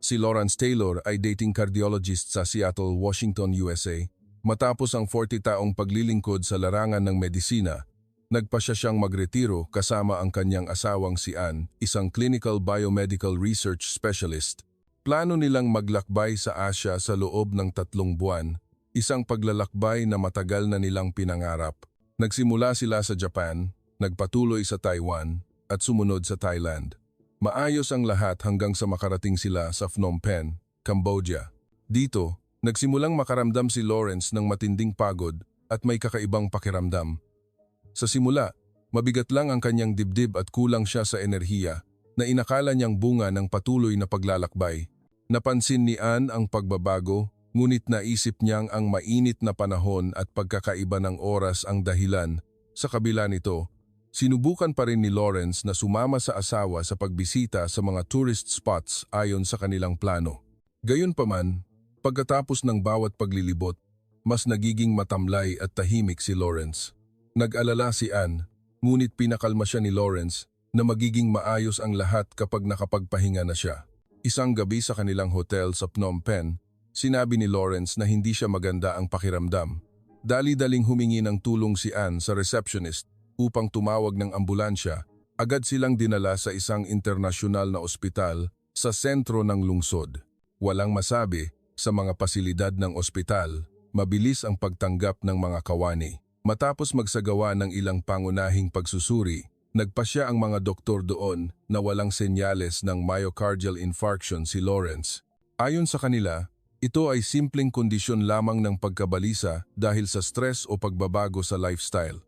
Si Lawrence Taylor ay dating cardiologist sa Seattle, Washington, USA. Matapos ang 40 taong paglilingkod sa larangan ng medisina, nagpasya siyang magretiro kasama ang kanyang asawang si Ann, isang clinical biomedical research specialist. Plano nilang maglakbay sa Asia sa loob ng 3 buwan, isang paglalakbay na matagal na nilang pinangarap. Nagsimula sila sa Japan, nagpatuloy sa Taiwan, at sumunod sa Thailand. Maayos ang lahat hanggang sa makarating sila sa Phnom Penh, Cambodia. Dito, nagsimulang makaramdam si Lawrence ng matinding pagod at may kakaibang pakiramdam. Sa simula, mabigat lang ang kanyang dibdib at kulang siya sa enerhiya na inakala niyang bunga ng patuloy na paglalakbay. Napansin ni Ann ang pagbabago, ngunit naisip niyang ang mainit na panahon at pagkakaiba ng oras ang dahilan. Sa kabila nito, sinubukan pa rin ni Lawrence na sumama sa asawa sa pagbisita sa mga tourist spots ayon sa kanilang plano. Gayunpaman, pagkatapos ng bawat paglilibot, mas nagiging matamlay at tahimik si Lawrence. Nag-alala si Ann, ngunit pinakalma siya ni Lawrence na magiging maayos ang lahat kapag nakapagpahinga na siya. Isang gabi sa kanilang hotel sa Phnom Penh, sinabi ni Lawrence na hindi siya maganda ang pakiramdam. Dali-daling humingi ng tulong si Ann sa receptionist upang tumawag ng ambulansya. Agad silang dinala sa isang internasyonal na ospital sa sentro ng lungsod. Walang masabi, sa mga pasilidad ng ospital, mabilis ang pagtanggap ng mga kawani. Matapos magsagawa ng ilang pangunahing pagsusuri, nagpasya ang mga doktor doon na walang senyales ng myocardial infarction si Lawrence. Ayon sa kanila, ito ay simpleng kondisyon lamang ng pagkabalisa dahil sa stress o pagbabago sa lifestyle.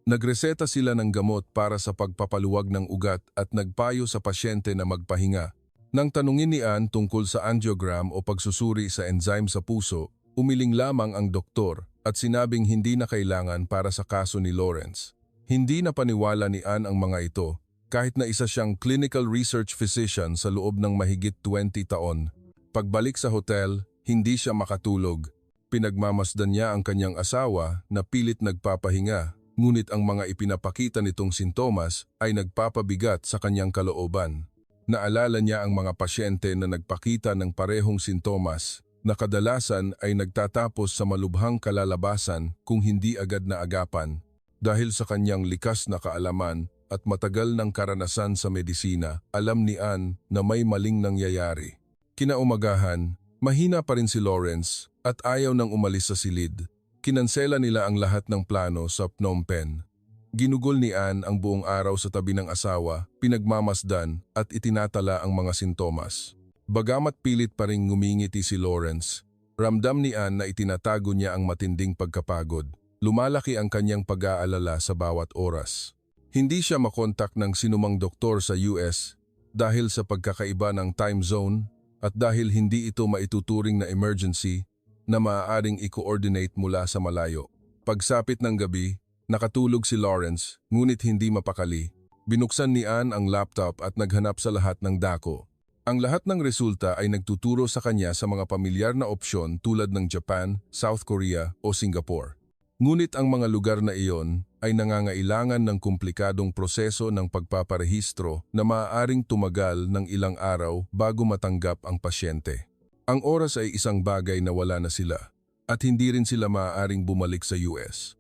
Nagreseta sila ng gamot para sa pagpapaluwag ng ugat at nagpayo sa pasyente na magpahinga. Nang tanungin ni Ann tungkol sa angiogram o pagsusuri sa enzyme sa puso, umiling lamang ang doktor at sinabing hindi na kailangan para sa kaso ni Lawrence. Hindi na paniwala ni Ann ang mga ito, kahit na isa siyang clinical research physician sa loob ng mahigit 20 taon. Pagbalik sa hotel, hindi siya makatulog. Pinagmamasdan niya ang kanyang asawa na pilit nagpapahinga, ngunit ang mga ipinapakita nitong sintomas ay nagpapabigat sa kanyang kalooban. Naalala niya ang mga pasyente na nagpakita ng parehong sintomas na kadalasan ay nagtatapos sa malubhang kalalabasan kung hindi agad na agapan. Dahil sa kanyang likas na kaalaman at matagal ng karanasan sa medisina, alam ni Ann na may maling nangyayari. Kinaumagahan, mahina pa rin si Lawrence at ayaw nang umalis sa silid. Kinansela nila ang lahat ng plano sa Phnom Penh. Ginugol ni Ann ang buong araw sa tabi ng asawa, pinagmamasdan at itinatala ang mga sintomas. Bagamat pilit pa ring ngumingiti si Lawrence, ramdam ni Ann na itinatago niya ang matinding pagkapagod. Lumalaki ang kanyang pag-aalala sa bawat oras. Hindi siya makontak ng sinumang doktor sa US dahil sa pagkakaiba ng time zone at dahil hindi ito maituturing na emergency na maaaring i-coordinate mula sa malayo. Pagsapit ng gabi, nakatulog si Lawrence ngunit hindi mapakali. Binuksan ni Ann ang laptop at naghanap sa lahat ng dako. Ang lahat ng resulta ay nagtuturo sa kanya sa mga pamilyar na opsyon tulad ng Japan, South Korea o Singapore. Ngunit ang mga lugar na iyon ay nangangailangan ng komplikadong proseso ng pagpaparehistro na maaaring tumagal ng ilang araw bago matanggap ang pasyente. Ang oras ay isang bagay na wala na sila at hindi rin sila maaaring bumalik sa US.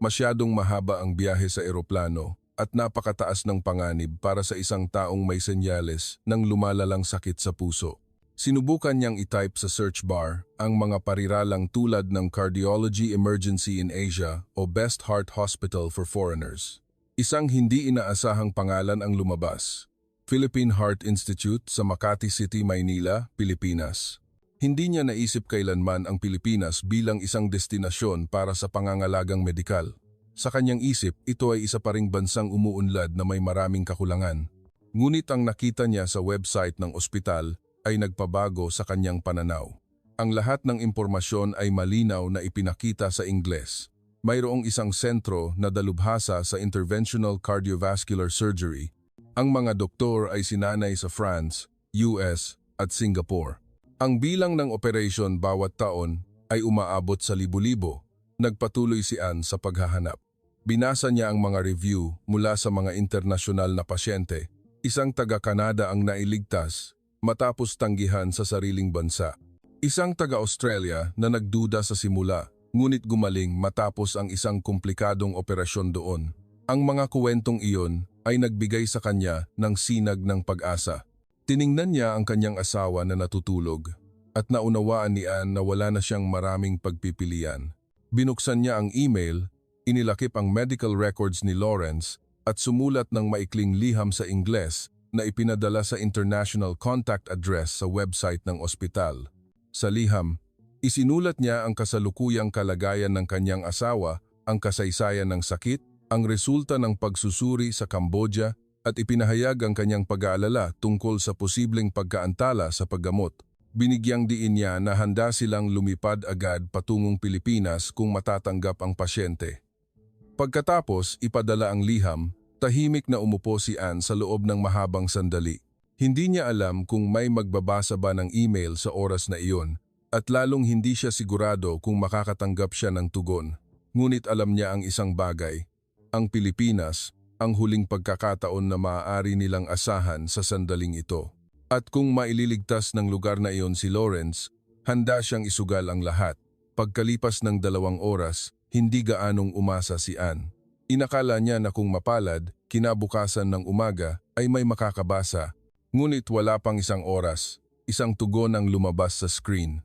Masyadong mahaba ang biyahe sa eroplano at napakataas ng panganib para sa isang taong may senyales ng lumalalang sakit sa puso. Sinubukan niyang i-type sa search bar ang mga pariralang tulad ng Cardiology Emergency in Asia o Best Heart Hospital for Foreigners. Isang hindi inaasahang pangalan ang lumabas, Philippine Heart Institute sa Makati City, Maynila, Pilipinas. Hindi niya naisip kailanman ang Pilipinas bilang isang destinasyon para sa pangangalagang medikal. Sa kanyang isip, ito ay isa pa ring bansang umuunlad na may maraming kakulangan. Ngunit ang nakita niya sa website ng ospital ay nagpabago sa kanyang pananaw. Ang lahat ng impormasyon ay malinaw na ipinakita sa Ingles. Mayroong isang sentro na dalubhasa sa interventional cardiovascular surgery. Ang mga doktor ay sinanay sa France, US at Singapore. Ang bilang ng operasyon bawat taon ay umaabot sa libo-libo. Nagpatuloy si Ann sa paghahanap. Binasa niya ang mga review mula sa mga internasyonal na pasyente. Isang taga-Canada ang nailigtas, matapos tanggihan sa sariling bansa. Isang taga-Australia na nagduda sa simula, ngunit gumaling matapos ang isang komplikadong operasyon doon. Ang mga kuwentong iyon ay nagbigay sa kanya ng sinag ng pag-asa. Tiningnan niya ang kanyang asawa na natutulog at naunawaan ni Anne na wala na siyang maraming pagpipilian. Binuksan niya ang email, inilakip ang medical records ni Lawrence at sumulat ng maikling liham sa Ingles na ipinadala sa international contact address sa website ng ospital. Sa liham, isinulat niya ang kasalukuyang kalagayan ng kanyang asawa, ang kasaysayan ng sakit, ang resulta ng pagsusuri sa Cambodia at ipinahayag ang kanyang pag-aalala tungkol sa posibleng pagkaantala sa paggamot. Binigyang diin niya na handa silang lumipad agad patungong Pilipinas kung matatanggap ang pasyente. Pagkatapos ipadala ang liham, tahimik na umupo si Anne sa loob ng mahabang sandali. Hindi niya alam kung may magbabasa ba ng email sa oras na iyon at lalong hindi siya sigurado kung makakatanggap siya ng tugon. Ngunit alam niya ang isang bagay. Ang Pilipinas, ang huling pagkakataon na maaari nilang asahan sa sandaling ito. At kung maililigtas ng lugar na iyon si Lawrence, handa siyang isugal ang lahat. Pagkalipas ng 2 oras, hindi gaanong umasa si Anne. Inakala niya na kung mapalad, kinabukasan ng umaga ay may makakabasa. Ngunit wala pang 1 oras, isang tugon ang lumabas sa screen.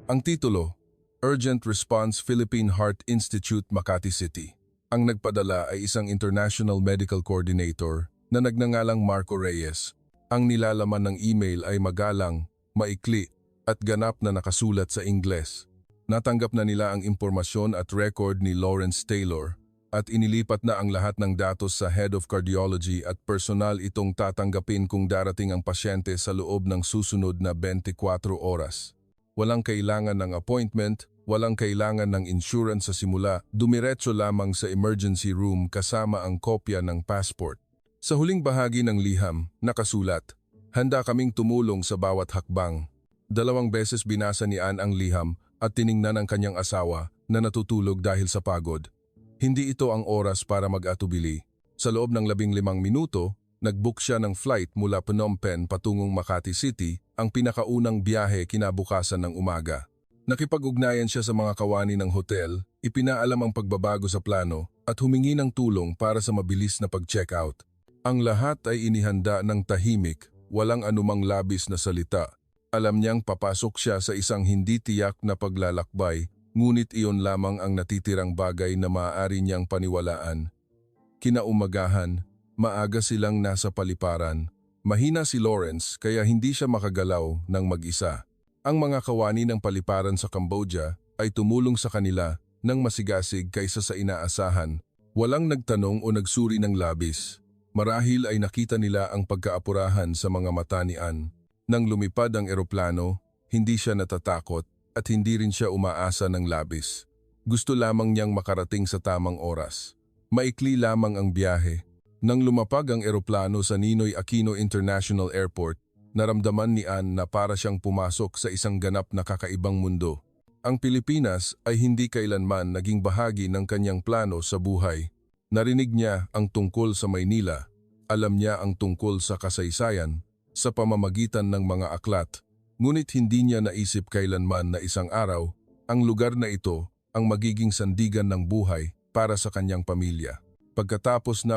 Ang titulo, Urgent Response Philippine Heart Institute, Makati City. Ang nagpadala ay isang international medical coordinator na nagngangalang Marco Reyes. Ang nilalaman ng email ay magalang, maikli at ganap na nakasulat sa Ingles. Natanggap na nila ang impormasyon at record ni Lawrence Taylor at inilipat na ang lahat ng datos sa Head of Cardiology at personal itong tatanggapin kung darating ang pasyente sa loob ng susunod na 24 oras. Walang kailangan ng appointment, walang kailangan ng insurance sa simula, dumiretso lamang sa emergency room kasama ang kopya ng passport. Sa huling bahagi ng liham, nakasulat, handa kaming tumulong sa bawat hakbang. 2 beses binasa ni Anne ang liham at tiningnan ang kanyang asawa na natutulog dahil sa pagod. Hindi ito ang oras para mag-atubili. Sa loob ng 15 minuto, nag-book siya ng flight mula Phnom Penh patungong Makati City, ang pinakaunang biyahe kinabukasan ng umaga. Nakipag-ugnayan siya sa mga kawani ng hotel, ipinaalam ang pagbabago sa plano at humingi ng tulong para sa mabilis na pag-check out. Ang lahat ay inihanda ng tahimik, walang anumang labis na salita. Alam niyang papasok siya sa isang hindi tiyak na paglalakbay, ngunit iyon lamang ang natitirang bagay na maaari niyang paniwalaan. Kinaumagahan, maaga silang nasa paliparan. Mahina si Lawrence kaya hindi siya makagalaw ng mag-isa. Ang mga kawani ng paliparan sa Cambodia ay tumulong sa kanila ng masigasig kaysa sa inaasahan. Walang nagtanong o nagsuri ng labis. Marahil ay nakita nila ang pagkaapurahan sa mga mata ni Anne. Nang lumipad ang eroplano, hindi siya natatakot at hindi rin siya umaasa ng labis. Gusto lamang niyang makarating sa tamang oras. Maikli lamang ang biyahe. Nang lumapag ang eroplano sa Ninoy Aquino International Airport, naramdaman ni Anne na para siyang pumasok sa isang ganap na kakaibang mundo. Ang Pilipinas ay hindi kailanman naging bahagi ng kanyang plano sa buhay. Narinig niya ang tungkol sa Maynila, alam niya ang tungkol sa kasaysayan, sa pamamagitan ng mga aklat, ngunit hindi niya naisip kailanman na isang araw, ang lugar na ito ang magiging sandigan ng buhay para sa kanyang pamilya. Pagkatapos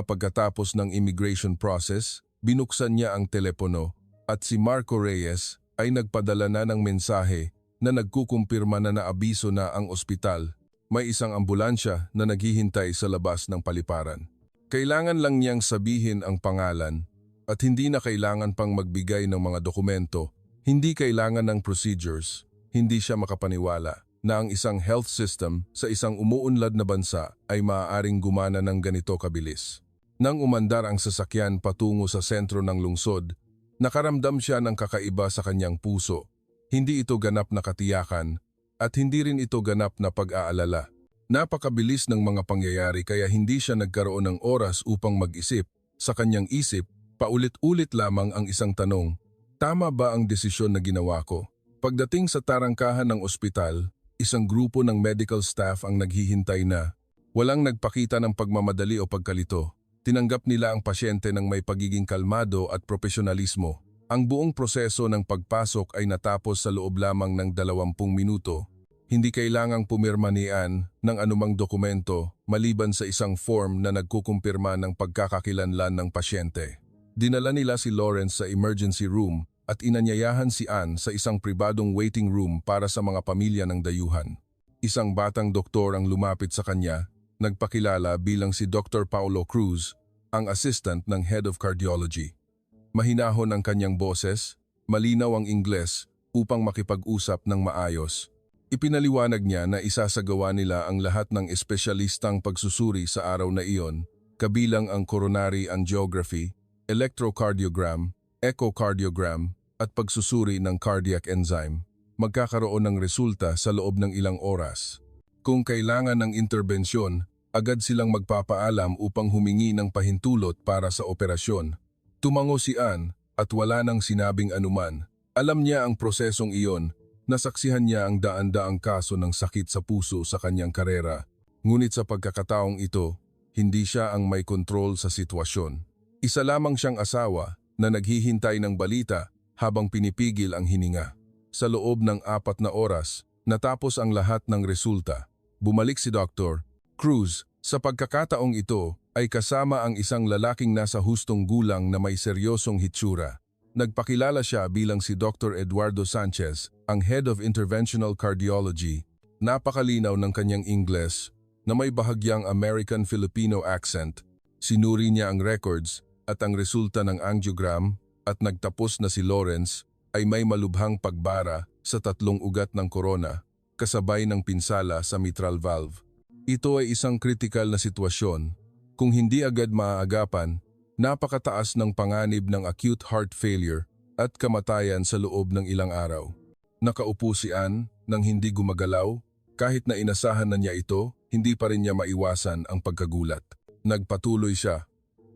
ng immigration process, binuksan niya ang telepono at si Marco Reyes ay nagpadala na ng mensahe na nagkukumpirma na naabiso na ang ospital. May isang ambulansya na naghihintay sa labas ng paliparan. Kailangan lang niyang sabihin ang pangalan at hindi na kailangan pang magbigay ng mga dokumento. Hindi kailangan ng procedures. Hindi siya makapaniwala na ang isang health system sa isang umuunlad na bansa ay maaaring gumana ng ganito kabilis. Nang umandar ang sasakyan patungo sa sentro ng lungsod, nakaramdam siya ng kakaiba sa kanyang puso. Hindi ito ganap na katiyakan at hindi rin ito ganap na pag-aalala. Napakabilis ng mga pangyayari kaya hindi siya nagkaroon ng oras upang mag-isip. Sa kanyang isip, paulit-ulit lamang ang isang tanong, tama ba ang desisyon na ginawa ko? Pagdating sa tarangkahan ng ospital, isang grupo ng medical staff ang naghihintay na. Walang nagpakita ng pagmamadali o pagkalito. Tinanggap nila ang pasyente ng may pagiging kalmado at profesionalismo. Ang buong proseso ng pagpasok ay natapos sa loob lamang ng 20 minuto. Hindi kailangang pumirma ni Ann ng anumang dokumento maliban sa isang form na nagkukumpirma ng pagkakakilanlan ng pasyente. Dinala nila si Lawrence sa emergency room at inanyayahan si Ann sa isang pribadong waiting room para sa mga pamilya ng dayuhan. Isang batang doktor ang lumapit sa kanya, nagpakilala bilang si Dr. Paulo Cruz, ang assistant ng head of cardiology. Mahinahon ang kanyang boses, malinaw ang Ingles upang makipag-usap ng maayos. Ipinaliwanag niya na isasagawa nila ang lahat ng espesyalistang pagsusuri sa araw na iyon, kabilang ang coronary angiography, electrocardiogram, echocardiogram, at pagsusuri ng cardiac enzyme. Magkakaroon ng resulta sa loob ng ilang oras. Kung kailangan ng interbensyon, agad silang magpapaalam upang humingi ng pahintulot para sa operasyon. Tumango si Ann at wala nang sinabing anuman. Alam niya ang prosesong iyon, nasaksihan niya ang daan-daang kaso ng sakit sa puso sa kanyang karera. Ngunit sa pagkakataong ito, hindi siya ang may kontrol sa sitwasyon. Isa lamang siyang asawa na naghihintay ng balita habang pinipigil ang hininga. Sa loob ng 4 na oras, natapos ang lahat ng resulta. Bumalik si Dr. Cruz. Sa pagkakataong ito ay kasama ang isang lalaking nasa hustong gulang na may seryosong hitsura. Nagpakilala siya bilang si Dr. Eduardo Sanchez, ang Head of Interventional Cardiology. Napakalinaw ng kanyang Ingles na may bahagyang American-Filipino accent. Sinuri niya ang records at ang resulta ng angiogram at nagtapos na si Lawrence ay may malubhang pagbara sa 3 ugat ng korona kasabay ng pinsala sa mitral valve. Ito ay isang kritikal na sitwasyon. Kung hindi agad maaagapan, napakataas ng panganib ng acute heart failure at kamatayan sa loob ng ilang araw. Nakaupo si Ann nang hindi gumagalaw. Kahit na inasahan na niya ito, hindi pa rin niya maiwasan ang pagkagulat. Nagpatuloy siya.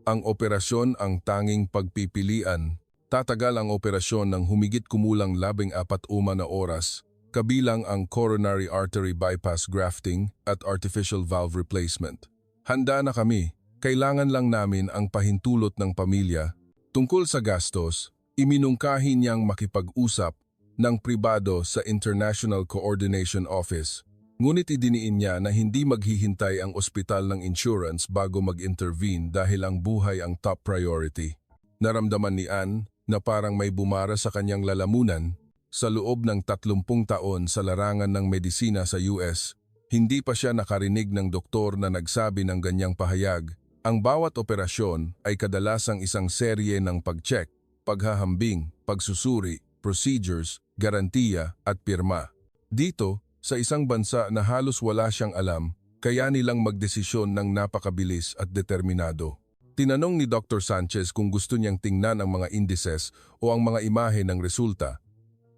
Ang operasyon ang tanging pagpipilian. Tatagal ang operasyon ng humigit kumulang 14 na oras, kabilang ang coronary artery bypass grafting at artificial valve replacement. Handa na kami, kailangan lang namin ang pahintulot ng pamilya. Tungkol sa gastos, iminungkahi niyang makipag-usap ng pribado sa International Coordination Office. Ngunit idiniin niya na hindi maghihintay ang ospital ng insurance bago mag-intervene dahil ang buhay ang top priority. Naramdaman ni Ann na parang may bumara sa kanyang lalamunan. Sa loob ng 30 taon sa larangan ng medisina sa US, hindi pa siya nakarinig ng doktor na nagsabi ng ganyang pahayag. Ang bawat operasyon ay kadalasang isang serye ng pag-check, paghahambing, pagsusuri, procedures, garantiya at pirma. Dito, sa isang bansa na halos wala siyang alam, kaya nilang magdesisyon ng napakabilis at determinado. Tinanong ni Dr. Sanchez kung gusto niyang tingnan ang mga indices o ang mga imahe ng resulta.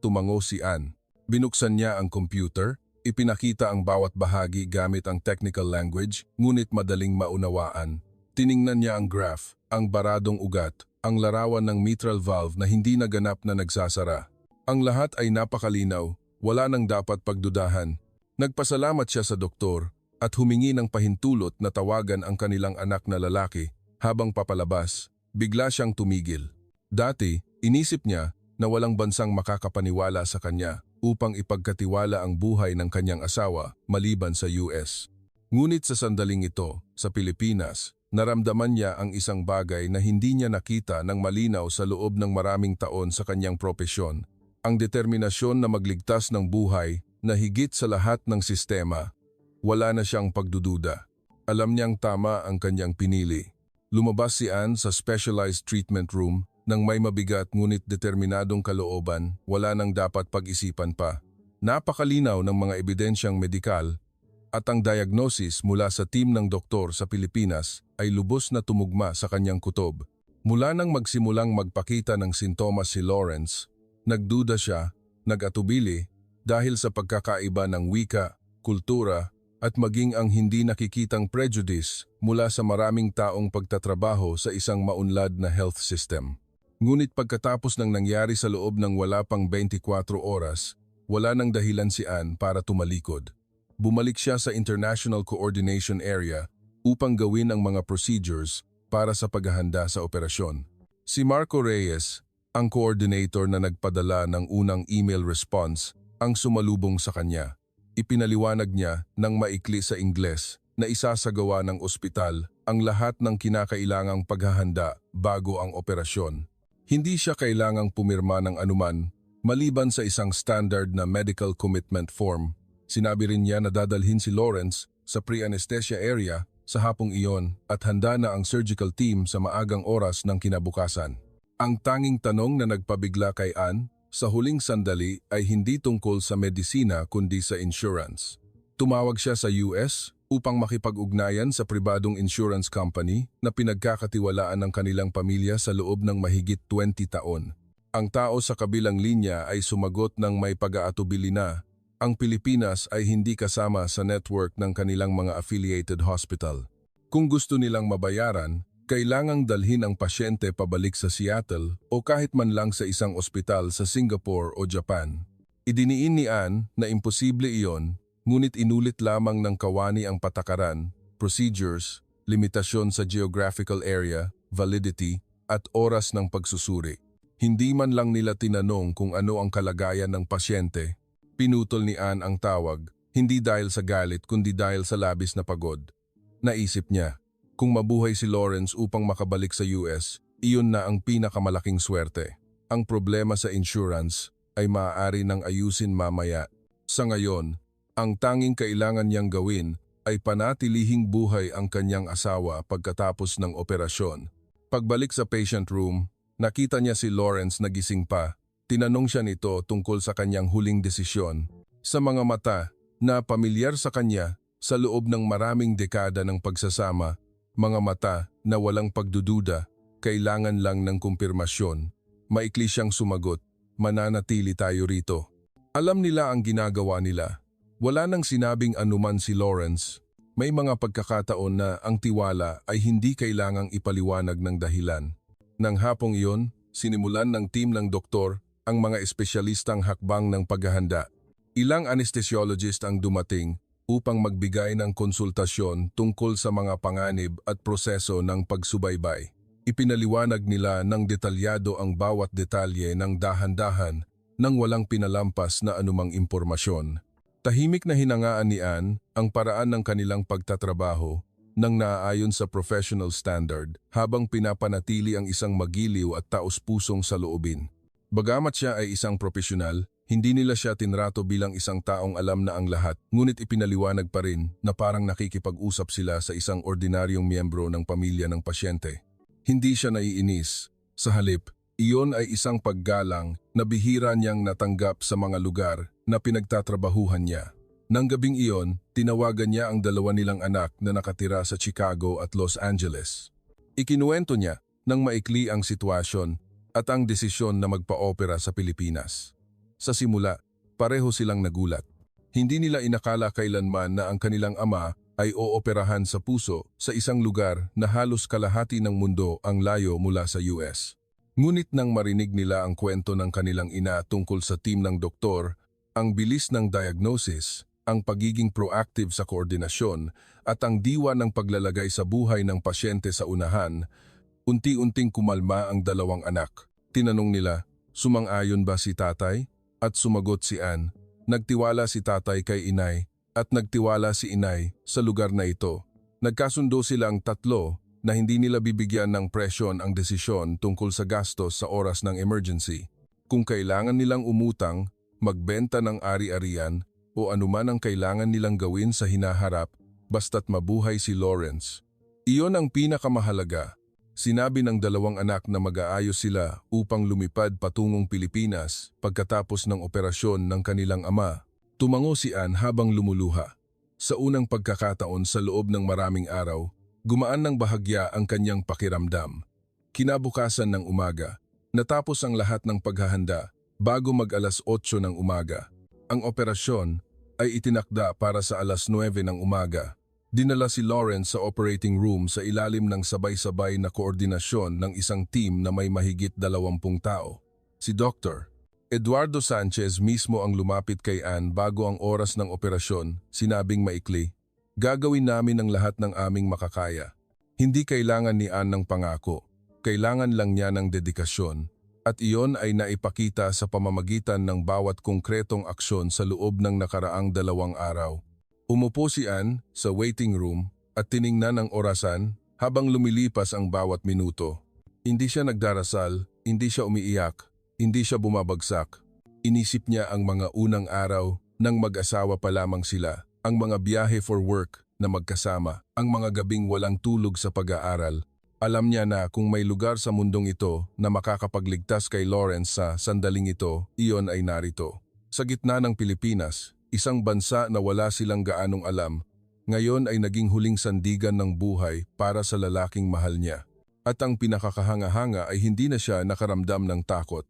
Tumango si Ann. Binuksan niya ang computer, ipinakita ang bawat bahagi gamit ang technical language, ngunit madaling maunawaan. Tiningnan niya ang graph, ang baradong ugat, ang larawan ng mitral valve na hindi naganap na nagsasara. Ang lahat ay napakalinaw, wala nang dapat pagdudahan. Nagpasalamat siya sa doktor at humingi ng pahintulot na tawagan ang kanilang anak na lalaki. Habang papalabas, bigla siyang tumigil. Dati, inisip niya na walang bansang makakapaniwala sa kanya upang ipagkatiwala ang buhay ng kanyang asawa maliban sa US. Ngunit sa sandaling ito, sa Pilipinas, naramdaman niya ang isang bagay na hindi niya nakita ng malinaw sa loob ng maraming taon sa kanyang propesyon, ang determinasyon na magligtas ng buhay na higit sa lahat ng sistema. Wala na siyang pagdududa. Alam niyang tama ang kanyang pinili. Lumabas si Ann sa specialized treatment room nang may mabigat ngunit determinadong kalooban, wala nang dapat pag-isipan pa. Napakalinaw ng mga ebidensyang medikal at ang diagnosis mula sa team ng doktor sa Pilipinas ay lubos na tumugma sa kanyang kutob. Mula nang magsimulang magpakita ng sintomas si Lawrence, nagduda siya, nag-atubili dahil sa pagkakaiba ng wika, kultura at maging ang hindi nakikitang prejudice mula sa maraming taong pagtatrabaho sa isang maunlad na health system. Ngunit pagkatapos ng nangyari sa loob ng wala pang 24 oras, wala nang dahilan si Ann para tumalikod. Bumalik siya sa International Coordination Area upang gawin ang mga procedures para sa paghahanda sa operasyon. Si Marco Reyes, Ang coordinator na nagpadala ng unang email response ang sumalubong sa kanya. Ipinaliwanag niya ng maikli sa Ingles na isasagawa ng ospital ang lahat ng kinakailangang paghahanda bago ang operasyon. Hindi siya kailangang pumirma ng anuman maliban sa isang standard na medical commitment form. Sinabi rin niya na dadalhin si Lawrence sa pre-anesthesia area sa hapong iyon at handa na ang surgical team sa maagang oras ng kinabukasan. Ang tanging tanong na nagpabigla kay Ann sa huling sandali ay hindi tungkol sa medisina kundi sa insurance. Tumawag siya sa US upang makipag-ugnayan sa pribadong insurance company na pinagkakatiwalaan ng kanilang pamilya sa loob ng mahigit 20 taon. Ang tao sa kabilang linya ay sumagot ng may pag-aatubili na ang Pilipinas ay hindi kasama sa network ng kanilang mga affiliated hospital. Kung gusto nilang mabayaran, kailangang dalhin ang pasyente pabalik sa Seattle o kahit man lang sa isang ospital sa Singapore o Japan. Idiniin ni Ann na imposible iyon, ngunit inulit lamang ng kawani ang patakaran, procedures, limitasyon sa geographical area, validity, at oras ng pagsusuri. Hindi man lang nila tinanong kung ano ang kalagayan ng pasyente. Pinutol ni Ann ang tawag, hindi dahil sa galit kundi dahil sa labis na pagod. Naisip niya, kung mabuhay si Lawrence upang makabalik sa US, iyon na ang pinakamalaking swerte. Ang problema sa insurance ay maaari nang ayusin mamaya. Sa ngayon, ang tanging kailangan niyang gawin ay panatilihing buhay ang kanyang asawa pagkatapos ng operasyon. Pagbalik sa patient room, nakita niya si Lawrence na gising pa. Tinanong siya nito tungkol sa kanyang huling desisyon. Sa mga mata na pamilyar sa kanya sa loob ng maraming dekada ng pagsasama, mga mata na walang pagdududa, kailangan lang ng kumpirmasyon. Maikli siyang sumagot, mananatili tayo rito. Alam nila ang ginagawa nila. Wala nang sinabing anuman si Lawrence. May mga pagkakataon na ang tiwala ay hindi kailangang ipaliwanag ng dahilan. Nang hapong iyon, sinimulan ng team ng doktor ang mga espesyalistang hakbang ng paghahanda. Ilang anesthesiologist ang dumating upang magbigay ng konsultasyon tungkol sa mga panganib at proseso ng pagsubaybay. Ipinaliwanag nila ng detalyado ang bawat detalye ng dahan-dahan nang walang pinalampas na anumang impormasyon. Tahimik na hinangaan ni Ann ang paraan ng kanilang pagtatrabaho nang naaayon sa professional standard habang pinapanatili ang isang magiliw at taos-pusong saloobin. Bagamat siya ay isang profesional, hindi nila siya tinrato bilang isang taong alam na ang lahat, ngunit ipinaliwanag pa rin na parang nakikipag-usap sila sa isang ordinaryong miyembro ng pamilya ng pasyente. Hindi siya naiinis. Sa halip, iyon ay isang paggalang na bihira niyang natanggap sa mga lugar na pinagtatrabahuhan niya. Nang gabing iyon, tinawagan niya ang dalawa nilang anak na nakatira sa Chicago at Los Angeles. Ikinuwento niya ng maikli ang sitwasyon at ang desisyon na magpa-opera sa Pilipinas. Sa simula, pareho silang nagulat. Hindi nila inakala kailanman na ang kanilang ama ay ooperahan sa puso sa isang lugar na halos kalahati ng mundo ang layo mula sa US. Ngunit nang marinig nila ang kwento ng kanilang ina tungkol sa team ng doktor, ang bilis ng diagnosis, ang pagiging proactive sa koordinasyon at ang diwa ng paglalagay sa buhay ng pasyente sa unahan, unti-unting kumalma ang dalawang anak. Tinanong nila, sumang-ayon ba si tatay? At sumagot si Ann, nagtiwala si tatay kay inay at nagtiwala si inay sa lugar na ito. Nagkasundo silang tatlo na hindi nila bibigyan ng presyon ang desisyon tungkol sa gastos sa oras ng emergency. Kung kailangan nilang umutang, magbenta ng ari-arian o anuman ang kailangan nilang gawin sa hinaharap basta't mabuhay si Lawrence. Iyon ang pinakamahalaga. Sinabi ng dalawang anak na mag-aayos sila upang lumipad patungong Pilipinas pagkatapos ng operasyon ng kanilang ama. Tumango si Ann habang lumuluha. Sa unang pagkakataon sa loob ng maraming araw, gumaan ng bahagya ang kanyang pakiramdam. Kinabukasan ng umaga, natapos ang lahat ng paghahanda bago mag-alas 8 ng umaga. Ang operasyon ay itinakda para sa alas 9 ng umaga. Dinala si Lawrence sa operating room sa ilalim ng sabay-sabay na koordinasyon ng isang team na may mahigit 20 tao. Si Dr. Eduardo Sanchez mismo ang lumapit kay Ann bago ang oras ng operasyon, sinabing maikli, "Gagawin namin ang lahat ng aming makakaya." Hindi kailangan ni Ann ng pangako, kailangan lang niya ng dedikasyon. At iyon ay naipakita sa pamamagitan ng bawat konkretong aksyon sa loob ng nakaraang 2 araw. Umupo si Ann sa waiting room at tiningnan ang orasan habang lumilipas ang bawat minuto. Hindi siya nagdarasal, hindi siya umiiyak, hindi siya bumabagsak. Inisip niya ang mga unang araw nang mag-asawa pa lamang sila, ang mga biyahe for work na magkasama, ang mga gabing walang tulog sa pag-aaral. Alam niya na kung may lugar sa mundong ito na makakapagligtas kay Lawrence sa sandaling ito, iyon ay narito. Sa gitna ng Pilipinas, isang bansa na wala silang gaanong alam, ngayon ay naging huling sandigan ng buhay para sa lalaking mahal niya. At ang pinakakahanga-hanga ay hindi na siya nakaramdam ng takot.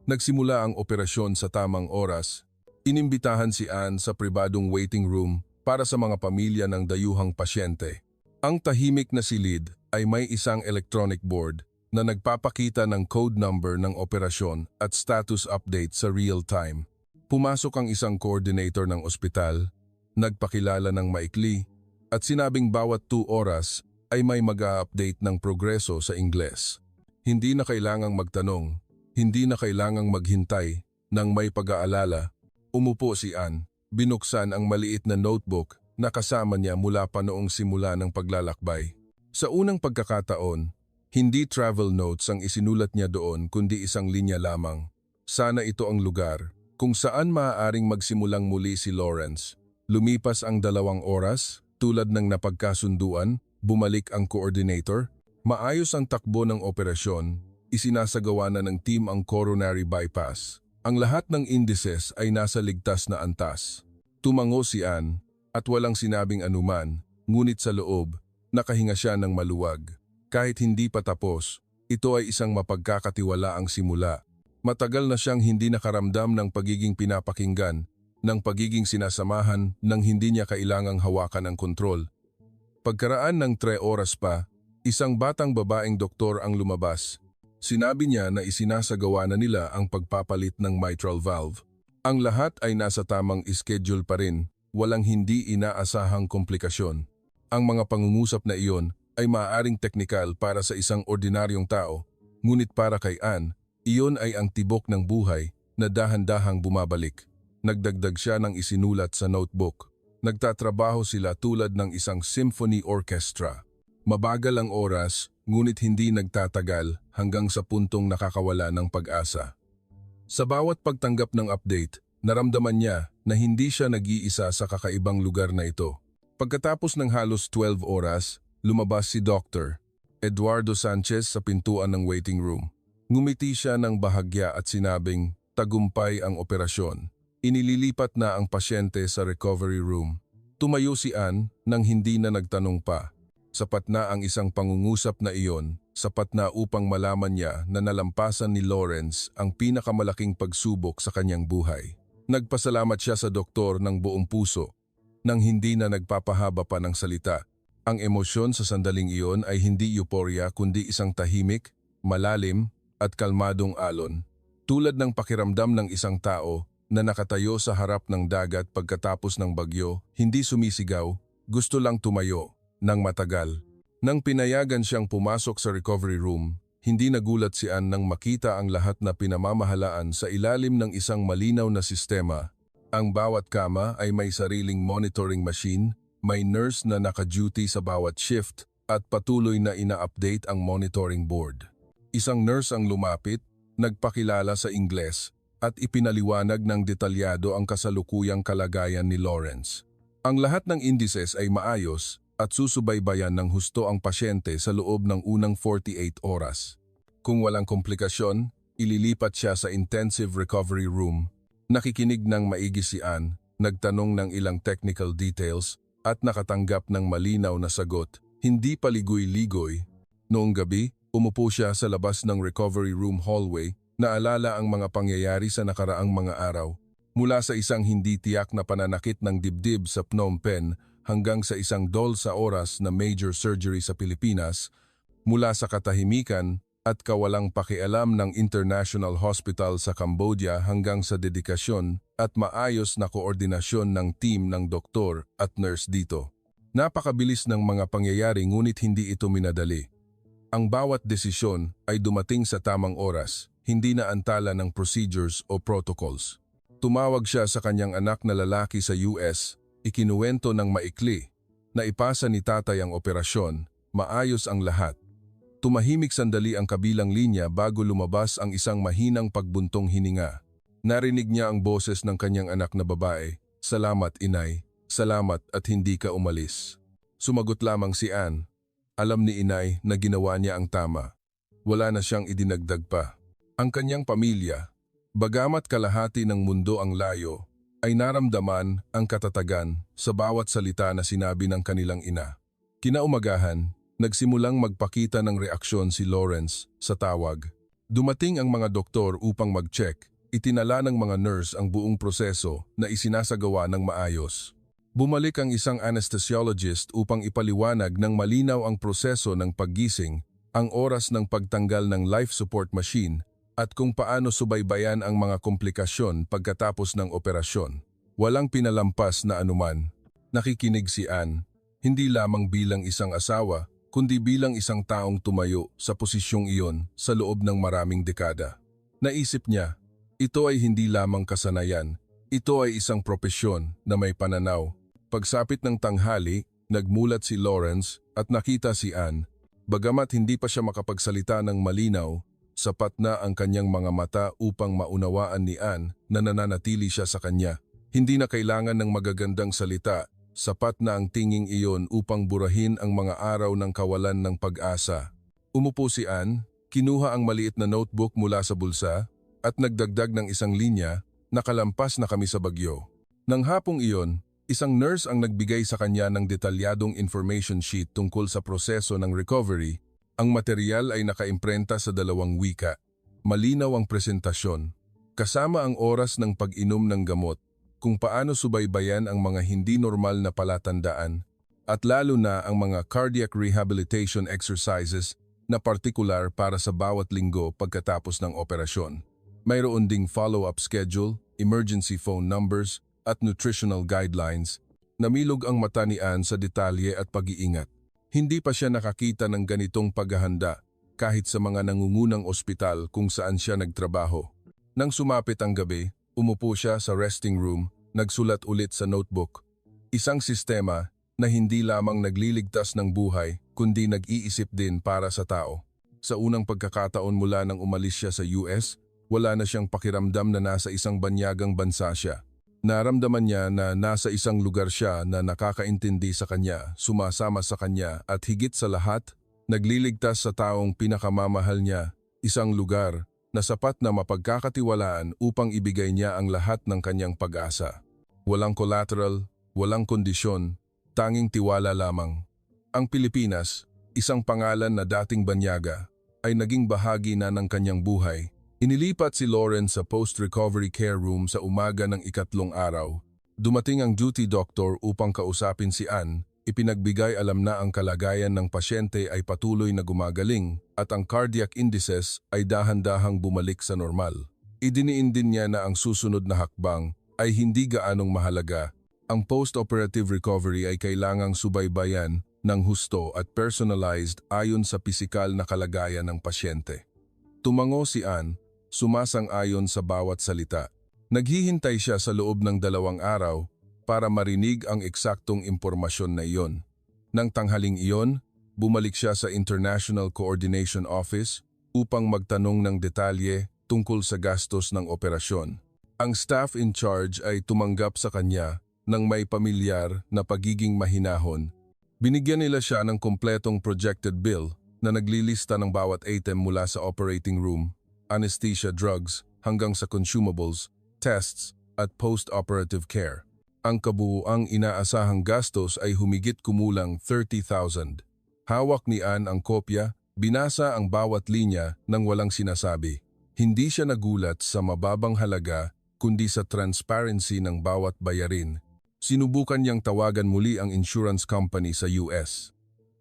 Nagsimula ang operasyon sa tamang oras. Inimbitahan si Ann sa pribadong waiting room para sa mga pamilya ng dayuhang pasyente. Ang tahimik na silid ay may isang electronic board na nagpapakita ng code number ng operasyon at status update sa real time. Pumasok ang isang coordinator ng ospital, nagpakilala ng maikli, at sinabing bawat 2 oras ay may mag-a-update ng progreso sa Ingles. Hindi na kailangang magtanong, hindi na kailangang maghintay ng may pag-aalala. Umupo si Ann, binuksan ang maliit na notebook na kasama niya mula pa noong simula ng paglalakbay. Sa unang pagkakataon, hindi travel notes ang isinulat niya doon kundi isang linya lamang. Sana ito ang lugar kung saan maaaring magsimulang muli si Lawrence. Lumipas ang 2 oras, tulad ng napagkasunduan, bumalik ang coordinator. Maayos ang takbo ng operasyon, isinasagawa na ng team ang coronary bypass. Ang lahat ng indices ay nasa ligtas na antas. Tumango si Ann at walang sinabing anuman, ngunit sa loob, nakahinga siya ng maluwag. Kahit hindi pa tapos, ito ay isang mapagkakatiwalaang simula. Matagal na siyang hindi nakaramdam ng pagiging pinapakinggan, ng pagiging sinasamahan nang hindi niya kailangang hawakan ang kontrol. Pagkaraan ng 3 oras pa, isang batang babaeng doktor ang lumabas. Sinabi niya na isinasagawa na nila ang pagpapalit ng mitral valve. Ang lahat ay nasa tamang schedule pa rin, walang hindi inaasahang komplikasyon. Ang mga pangungusap na iyon ay maaaring teknikal para sa isang ordinaryong tao, ngunit para kay Ann, iyon ay ang tibok ng buhay na dahan-dahang bumabalik. Nagdagdag siya ng isinulat sa notebook. Nagtatrabaho sila tulad ng isang symphony orchestra. Mabagal ang oras, ngunit hindi nagtatagal hanggang sa puntong nakakawala ng pag-asa. Sa bawat pagtanggap ng update, naramdaman niya na hindi siya nag-iisa sa kakaibang lugar na ito. Pagkatapos ng halos 12 oras, lumabas si Dr. Eduardo Sanchez sa pintuan ng waiting room. Ngumiti siya ng bahagya at sinabing, tagumpay ang operasyon. Inililipat na ang pasyente sa recovery room. Tumayo si Ann nang hindi na nagtanong pa. Sapat na ang isang pangungusap na iyon, sapat na upang malaman niya na nalampasan ni Lawrence ang pinakamalaking pagsubok sa kanyang buhay. Nagpasalamat siya sa doktor ng buong puso, nang hindi na nagpapahaba pa ng salita. Ang emosyon sa sandaling iyon ay hindi euphoria kundi isang tahimik, malalim at kalmadong alon. Tulad ng pakiramdam ng isang tao na nakatayo sa harap ng dagat pagkatapos ng bagyo, hindi sumisigaw, gusto lang tumayo, ng matagal. Nang pinayagan siyang pumasok sa recovery room, hindi nagulat si Ann nang makita ang lahat na pinamamahalaan sa ilalim ng isang malinaw na sistema. Ang bawat kama ay may sariling monitoring machine, may nurse na naka-duty sa bawat shift at patuloy na ina-update ang monitoring board. Isang nurse ang lumapit, nagpakilala sa Ingles at ipinaliwanag ng detalyado ang kasalukuyang kalagayan ni Lawrence. Ang lahat ng indices ay maayos at susubaybayan ng husto ang pasyente sa loob ng unang 48 oras. Kung walang komplikasyon, ililipat siya sa intensive recovery room. Nakikinig ng maigi si Ann, nagtanong ng ilang technical details at nakatanggap ng malinaw na sagot, hindi paligoy-ligoy. Noong gabi, umupo siya sa labas ng recovery room hallway, naalala ang mga pangyayari sa nakaraang mga araw. Mula sa isang hindi tiyak na pananakit ng dibdib sa Phnom Penh hanggang sa isang dol sa oras na major surgery sa Pilipinas, mula sa katahimikan at kawalang pakialam ng International Hospital sa Cambodia hanggang sa dedikasyon at maayos na koordinasyon ng team ng doktor at nurse dito. Napakabilis ng mga pangyayari ngunit hindi ito minadali. Ang bawat desisyon ay dumating sa tamang oras, hindi na antala ng procedures o protocols. Tumawag siya sa kanyang anak na lalaki sa US, ikinuwento ng maikli, na ipasa ni tatay ang operasyon, maayos ang lahat. Tumahimik sandali ang kabilang linya bago lumabas ang isang mahinang pagbuntong hininga. Narinig niya ang boses ng kanyang anak na babae, "Salamat, inay. Salamat at hindi ka umalis." Sumagot lamang si Anne. Alam ni inay na ginawa niya ang tama. Wala na siyang idinagdag pa. Ang kanyang pamilya, bagamat kalahati ng mundo ang layo, ay naramdaman ang katatagan sa bawat salita na sinabi ng kanilang ina. Kinaumagahan, nagsimulang magpakita ng reaksyon si Lawrence sa tawag. Dumating ang mga doktor upang mag-check. Itinala ng mga nurse ang buong proseso na isinasagawa ng maayos. Bumalik ang isang anesthesiologist upang ipaliwanag ng malinaw ang proseso ng paggising, ang oras ng pagtanggal ng life support machine, at kung paano subaybayan ang mga komplikasyon pagkatapos ng operasyon. Walang pinalampas na anuman. Nakikinig si Anne, hindi lamang bilang isang asawa, kundi bilang isang taong tumayo sa posisyong iyon sa loob ng maraming dekada. Naisip niya, ito ay hindi lamang kasanayan, ito ay isang propesyon na may pananaw. Pagsapit ng tanghali, nagmulat si Lawrence at nakita si Anne. Bagamat hindi pa siya makapagsalita ng malinaw, sapat na ang kanyang mga mata upang maunawaan ni Anne na nananatili siya sa kanya. Hindi na kailangan ng magagandang salita, sapat na ang tinging iyon upang burahin ang mga araw ng kawalan ng pag-asa. Umupo si Anne, kinuha ang maliit na notebook mula sa bulsa at nagdagdag ng isang linya, "Nakalampas na kami sa bagyo." Nang hapong iyon, isang nurse ang nagbigay sa kanya ng detalyadong information sheet tungkol sa proseso ng recovery. Ang material ay nakaimprenta sa 2 wika. Malinaw ang presentasyon, kasama ang oras ng pag-inom ng gamot, kung paano subaybayan ang mga hindi normal na palatandaan, at lalo na ang mga cardiac rehabilitation exercises na partikular para sa bawat linggo pagkatapos ng operasyon. Mayroon ding follow-up schedule, emergency phone numbers, at nutritional guidelines. Namilog ang mata ni Anne sa detalye at pag-iingat. Hindi pa siya nakakita ng ganitong paghahanda kahit sa mga nangungunang ospital kung saan siya nagtrabaho. Nang sumapit ang gabi, umupo siya sa resting room, nagsulat ulit sa notebook. Isang sistema na hindi lamang nagliligtas ng buhay kundi nag-iisip din para sa tao. Sa unang pagkakataon mula nang umalis siya sa US, wala na siyang pakiramdam na nasa isang banyagang bansa siya. Naramdaman niya na nasa isang lugar siya na nakakaintindi sa kanya, sumasama sa kanya at higit sa lahat, nagliligtas sa taong pinakamamahal niya, isang lugar na sapat na mapagkakatiwalaan upang ibigay niya ang lahat ng kanyang pag-asa. Walang collateral, walang kondisyon, tanging tiwala lamang. Ang Pilipinas, isang pangalan na dating banyaga, ay naging bahagi na ng kanyang buhay. Inilipat si Lawrence sa post-recovery care room sa umaga ng 3 araw. Dumating ang duty doctor upang kausapin si Anne. Ipinagbigay alam na ang kalagayan ng pasyente ay patuloy na gumagaling at ang cardiac indices ay dahan-dahang bumalik sa normal. Idiniin din niya na ang susunod na hakbang ay hindi gaanong mahalaga. Ang post-operative recovery ay kailangang subaybayan ng husto at personalized ayon sa pisikal na kalagayan ng pasyente. Tumango si Anne, sumasang-ayon sa bawat salita. Naghihintay siya sa loob ng 2 araw para marinig ang eksaktong impormasyon na iyon. Nang tanghaling iyon, bumalik siya sa International Coordination Office upang magtanong ng detalye tungkol sa gastos ng operasyon. Ang staff in charge ay tumanggap sa kanya ng may pamilyar na pagiging mahinahon. Binigyan nila siya ng kompletong projected bill na naglilista ng bawat item mula sa operating room, anesthesia drugs, hanggang sa consumables, tests, at post-operative care. Ang kabuuang inaasahang gastos ay humigit kumulang 30,000. Hawak ni Anne ang kopya, binasa ang bawat linya nang walang sinasabi. Hindi siya nagulat sa mababang halaga kundi sa transparency ng bawat bayarin. Sinubukan niyang tawagan muli ang insurance company sa US.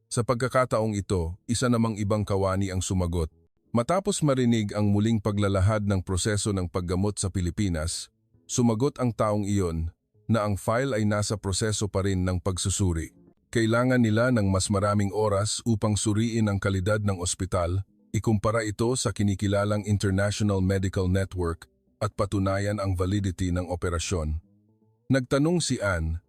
Sa pagkakataong ito, isa namang ibang kawani ang sumagot. Matapos marinig ang muling paglalahad ng proseso ng paggamot sa Pilipinas, sumagot ang taong iyon na ang file ay nasa proseso pa rin ng pagsusuri. Kailangan nila ng mas maraming oras upang suriin ang kalidad ng ospital Ikumpara ito sa kinikilalang International Medical Network at patunayan ang validity ng operasyon. Nagtanong si Anne,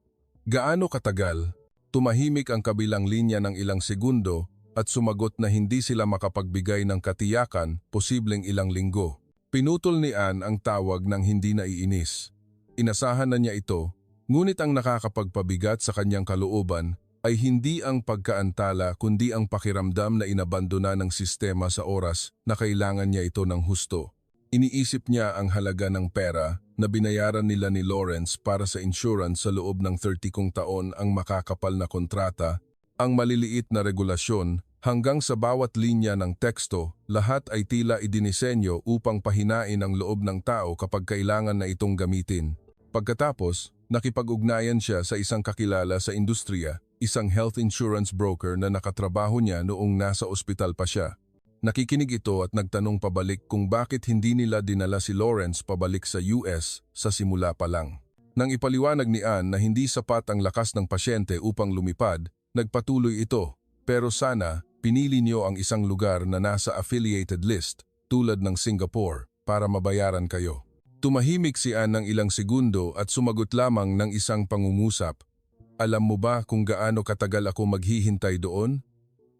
gaano katagal? Tumahimik ang kabilang linya ng ilang segundo at sumagot na hindi sila makapagbigay ng katiyakan, posibleng ilang linggo. Pinutol ni Anne ang tawag ng hindi naiinis. Inasahan na niya ito, ngunit ang nakakapagpabigat sa kanyang kalooban ay hindi ang pagkaantala kundi ang pakiramdam na inabandona ng sistema sa oras na kailangan niya ito ng husto. Iniisip niya ang halaga ng pera na binayaran nila ni Lawrence para sa insurance sa loob ng 30 taon, ang makakapal na kontrata, ang maliliit na regulasyon, hanggang sa bawat linya ng teksto, lahat ay tila idinisenyo upang pahinain ang loob ng tao kapag kailangan na itong gamitin. Pagkatapos, nakipag-ugnayan siya sa isang kakilala sa industriya, isang health insurance broker na nakatrabaho niya noong nasa ospital pa siya. Nakikinig ito at nagtanong pabalik kung bakit hindi nila dinala si Lawrence pabalik sa US sa simula pa lang. Nang ipaliwanag ni Anne na hindi sapat ang lakas ng pasyente upang lumipad, nagpatuloy ito, pero sana pinili niyo ang isang lugar na nasa affiliated list tulad ng Singapore para mabayaran kayo. Tumahimik si Anne ng ilang segundo at sumagot lamang ng isang pangungusap. Alam mo ba kung gaano katagal ako maghihintay doon?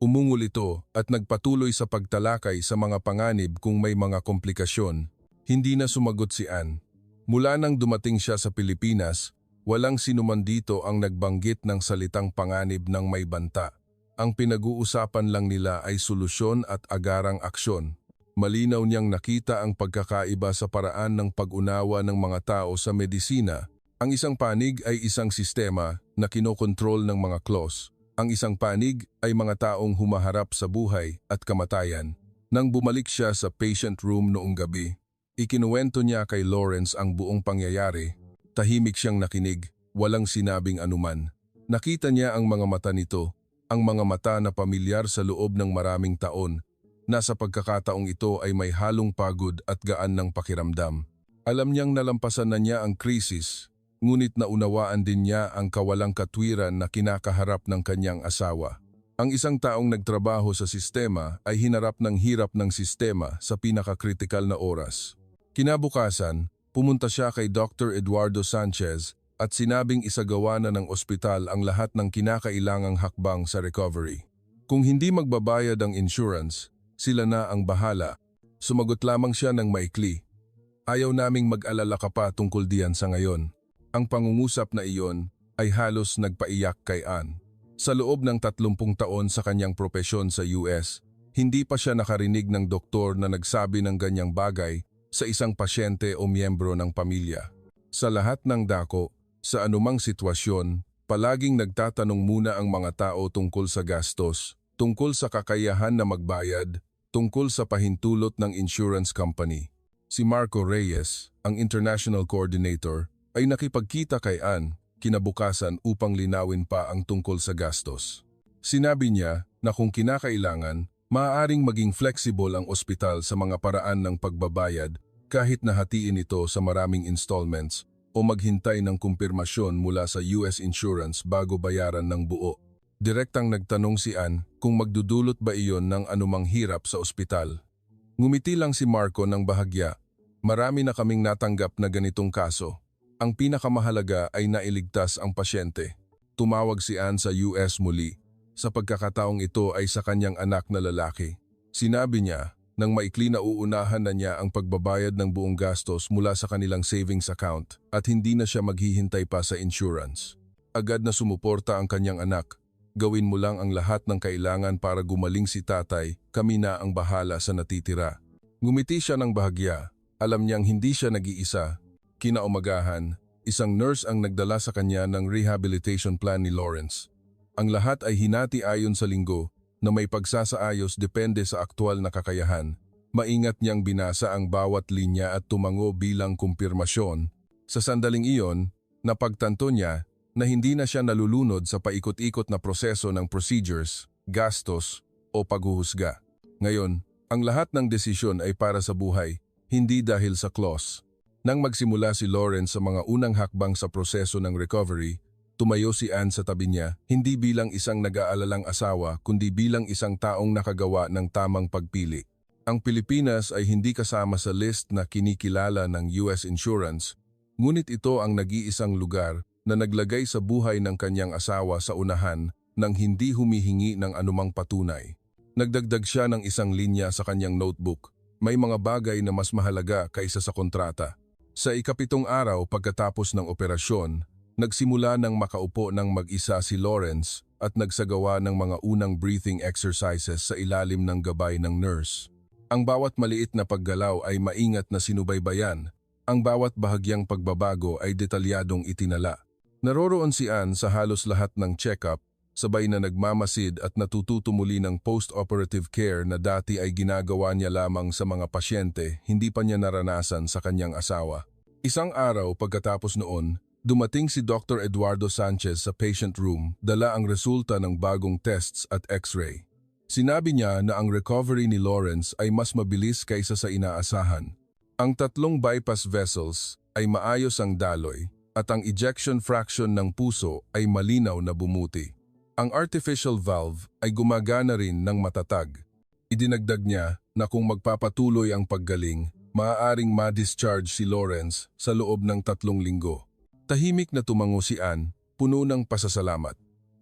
Umungol ito at nagpatuloy sa pagtalakay sa mga panganib kung may mga komplikasyon. Hindi na sumagot si Anne. Mula nang dumating siya sa Pilipinas, walang sinuman dito ang nagbanggit ng salitang panganib ng may banta. Ang pinag-uusapan lang nila ay solusyon at agarang aksyon. Malinaw niyang nakita ang pagkakaiba sa paraan ng pag-unawa ng mga tao sa medisina. Ang isang panig ay isang sistema na kinokontrol ng mga clause. Ang isang panig ay mga taong humaharap sa buhay at kamatayan. Nang bumalik siya sa patient room noong gabi, ikinuwento niya kay Lawrence ang buong pangyayari. Tahimik siyang nakinig, walang sinabing anuman. Nakita niya ang mga mata nito, ang mga mata na pamilyar sa loob ng maraming taon. Nasa pagkakataong ito ay may halong pagod at gaan ng pakiramdam. Alam niyang nalampasan na niya ang krisis, ngunit naunawaan din niya ang kawalang katwiran na kinakaharap ng kanyang asawa. Ang isang taong nagtrabaho sa sistema ay hinarap ng hirap ng sistema sa pinakakritikal na oras. Kinabukasan, pumunta siya kay Dr. Eduardo Sanchez at sinabing isagawa na ng ospital ang lahat ng kinakailangang hakbang sa recovery. Kung hindi magbabayad ang insurance, sila na ang bahala. Sumagot lamang siya ng maikli. Ayaw naming mag-alala ka pa tungkol diyan sa ngayon. Ang pangungusap na iyon ay halos nagpaiyak kay Anne. Sa loob ng 30 taon sa kanyang propesyon sa US, hindi pa siya nakarinig ng doktor na nagsabi ng ganyang bagay sa isang pasyente o miyembro ng pamilya. Sa lahat ng dako, sa anumang sitwasyon, palaging nagtatanong muna ang mga tao tungkol sa gastos, tungkol sa kakayahan na magbayad, tungkol sa pahintulot ng insurance company. Si Marco Reyes, ang international coordinator, ay nakipagkita kay Anne kinabukasan upang linawin pa ang tungkol sa gastos. Sinabi niya na kung kinakailangan, maaaring maging flexible ang ospital sa mga paraan ng pagbabayad kahit na hatiin ito sa maraming installments o maghintay ng kumpirmasyon mula sa US insurance bago bayaran ng buo. Direktang nagtanong si Anne kung magdudulot ba iyon ng anumang hirap sa ospital. Ngumiti lang si Marco ng bahagya. Marami na kaming natanggap na ganitong kaso. Ang pinakamahalaga ay nailigtas ang pasyente. Tumawag si Anne sa US muli. Sa pagkakataong ito ay sa kanyang anak na lalaki. Sinabi niya, nang maikli na uunahan na niya ang pagbabayad ng buong gastos mula sa kanilang savings account at hindi na siya maghihintay pa sa insurance. Agad na sumuporta ang kanyang anak. Gawin mo lang ang lahat ng kailangan para gumaling si tatay, kami na ang bahala sa natitira. Ngumiti siya ng bahagya. Alam niyang hindi siya nag-iisa. Kinaumagahan, isang nurse ang nagdala sa kanya ng rehabilitation plan ni Lawrence. Ang lahat ay hinati ayon sa linggo na may pagsasaayos depende sa aktwal na kakayahan. Maingat niyang binasa ang bawat linya at tumango bilang kumpirmasyon. Sa sandaling iyon, napagtanto niya na hindi na siya nalulunod sa paikot-ikot na proseso ng procedures, gastos o paghuhusga. Ngayon, ang lahat ng desisyon ay para sa buhay, hindi dahil sa clause. Nang magsimula si Lawrence sa mga unang hakbang sa proseso ng recovery, tumayo si Anne sa tabi niya, hindi bilang isang nag-aalalang asawa kundi bilang isang taong nakagawa ng tamang pagpili. Ang Pilipinas ay hindi kasama sa list na kinikilala ng US Insurance, ngunit ito ang nag-iisang lugar na naglagay sa buhay ng kanyang asawa sa unahan nang hindi humihingi ng anumang patunay. Nagdagdag siya ng isang linya sa kanyang notebook. May mga bagay na mas mahalaga kaysa sa kontrata. Sa ika-7 araw pagkatapos ng operasyon, nagsimula ng makaupo ng mag-isa si Lawrence at nagsagawa ng mga unang breathing exercises sa ilalim ng gabay ng nurse. Ang bawat maliit na paggalaw ay maingat na sinubaybayan. Ang bawat bahagyang pagbabago ay detalyadong itinala. Naroroon si Ann sa halos lahat ng check-up, sabay na nagmamasid at natututo muli ng post-operative care na dati ay ginagawa niya lamang sa mga pasyente, hindi pa niya naranasan sa kanyang asawa. Isang araw pagkatapos noon, dumating si Dr. Eduardo Sanchez sa patient room, dala ang resulta ng bagong tests at x-ray. Sinabi niya na ang recovery ni Lawrence ay mas mabilis kaysa sa inaasahan. Ang 3 bypass vessels ay maayos ang daloy at ang ejection fraction ng puso ay malinaw na bumuti. Ang artificial valve ay gumagana rin ng matatag. Idinagdag niya na kung magpapatuloy ang paggaling, maaaring ma-discharge si Lawrence sa loob ng 3 linggo. Tahimik na tumango si Ann, puno ng pasasalamat.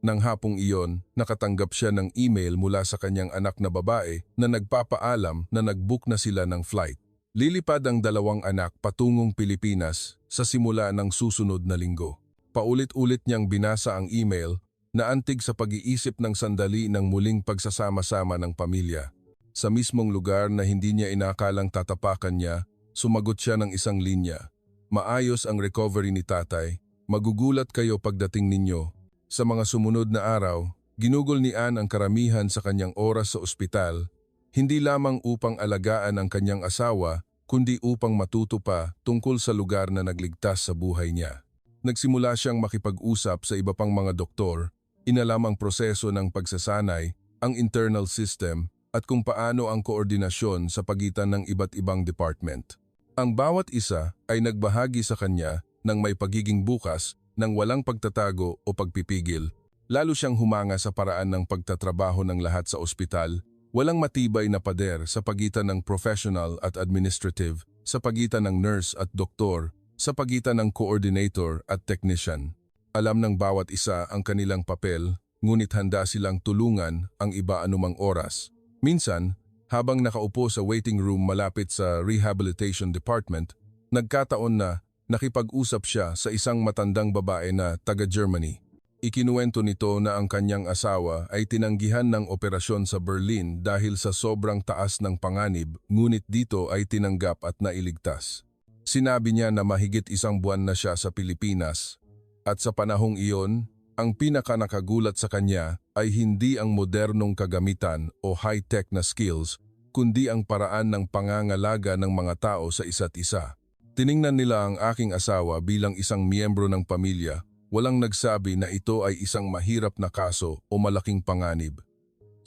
Nang hapong iyon, nakatanggap siya ng email mula sa kanyang anak na babae na nagpapaalam na nag-book na sila ng flight. Lilipad ang 2 anak patungong Pilipinas sa simula ng susunod na linggo. Paulit-ulit niyang binasa ang email na antig sa pag-iisip ng sandali ng muling pagsasama-sama ng pamilya. Sa mismong lugar na hindi niya inakalang tatapakan niya, sumagot siya ng isang linya. Maayos ang recovery ni tatay, magugulat kayo pagdating ninyo. Sa mga sumunod na araw, ginugol ni Ann ang karamihan sa kanyang oras sa ospital, hindi lamang upang alagaan ang kanyang asawa, kundi upang matuto pa tungkol sa lugar na nagligtas sa buhay niya. Nagsimula siyang makipag-usap sa iba pang mga doktor, inalam ang proseso ng pagsasanay, ang internal system, at kung paano ang koordinasyon sa pagitan ng iba't ibang department. Ang bawat isa ay nagbahagi sa kanya ng may pagiging bukas, ng walang pagtatago o pagpipigil. Lalo siyang humanga sa paraan ng pagtatrabaho ng lahat sa ospital, walang matibay na pader sa pagitan ng professional at administrative, sa pagitan ng nurse at doktor, sa pagitan ng coordinator at technician. Alam ng bawat isa ang kanilang papel, ngunit handa silang tulungan ang iba anumang oras. Minsan, habang nakaupo sa waiting room malapit sa rehabilitation department, nagkataon na nakipag-usap siya sa isang matandang babae na taga-Germany. Ikinuwento nito na ang kanyang asawa ay tinanggihan ng operasyon sa Berlin dahil sa sobrang taas ng panganib, ngunit dito ay tinanggap at nailigtas. Sinabi niya na mahigit 1 buwan na siya sa Pilipinas at sa panahong iyon, ang pinakanakagulat sa kanya ay hindi ang modernong kagamitan o high-tech na skills, kundi ang paraan ng pangangalaga ng mga tao sa isa't isa. Tiningnan nila ang aking asawa bilang isang miyembro ng pamilya, walang nagsabi na ito ay isang mahirap na kaso o malaking panganib.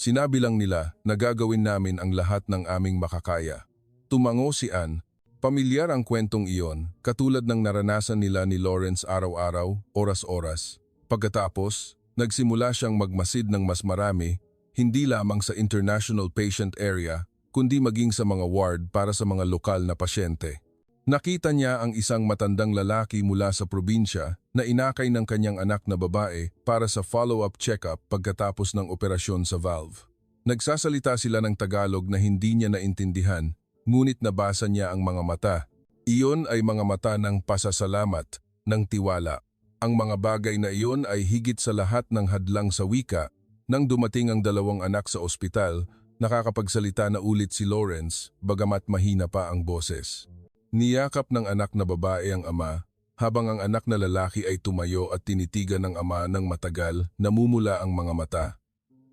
Sinabi lang nila na gagawin namin ang lahat ng aming makakaya. Tumango si Ann, pamilyar ang kwentong iyon, katulad ng naranasan nila ni Lawrence araw-araw, oras-oras. Pagkatapos, nagsimula siyang magmasid ng mas marami, hindi lamang sa international patient area, kundi maging sa mga ward para sa mga lokal na pasyente. Nakita niya ang isang matandang lalaki mula sa probinsya na inakay ng kanyang anak na babae para sa follow-up check-up pagkatapos ng operasyon sa valve. Nagsasalita sila ng Tagalog na hindi niya naintindihan, ngunit nabasa niya ang mga mata. Iyon ay mga mata ng pasasalamat, ng tiwala. Ang mga bagay na iyon ay higit sa lahat ng hadlang sa wika. Nang dumating ang 2 anak sa ospital, nakakapagsalita na ulit si Lawrence, bagamat mahina pa ang boses. Niyakap ng anak na babae ang ama, habang ang anak na lalaki ay tumayo at tinitigan ng ama ng matagal, namumula ang mga mata.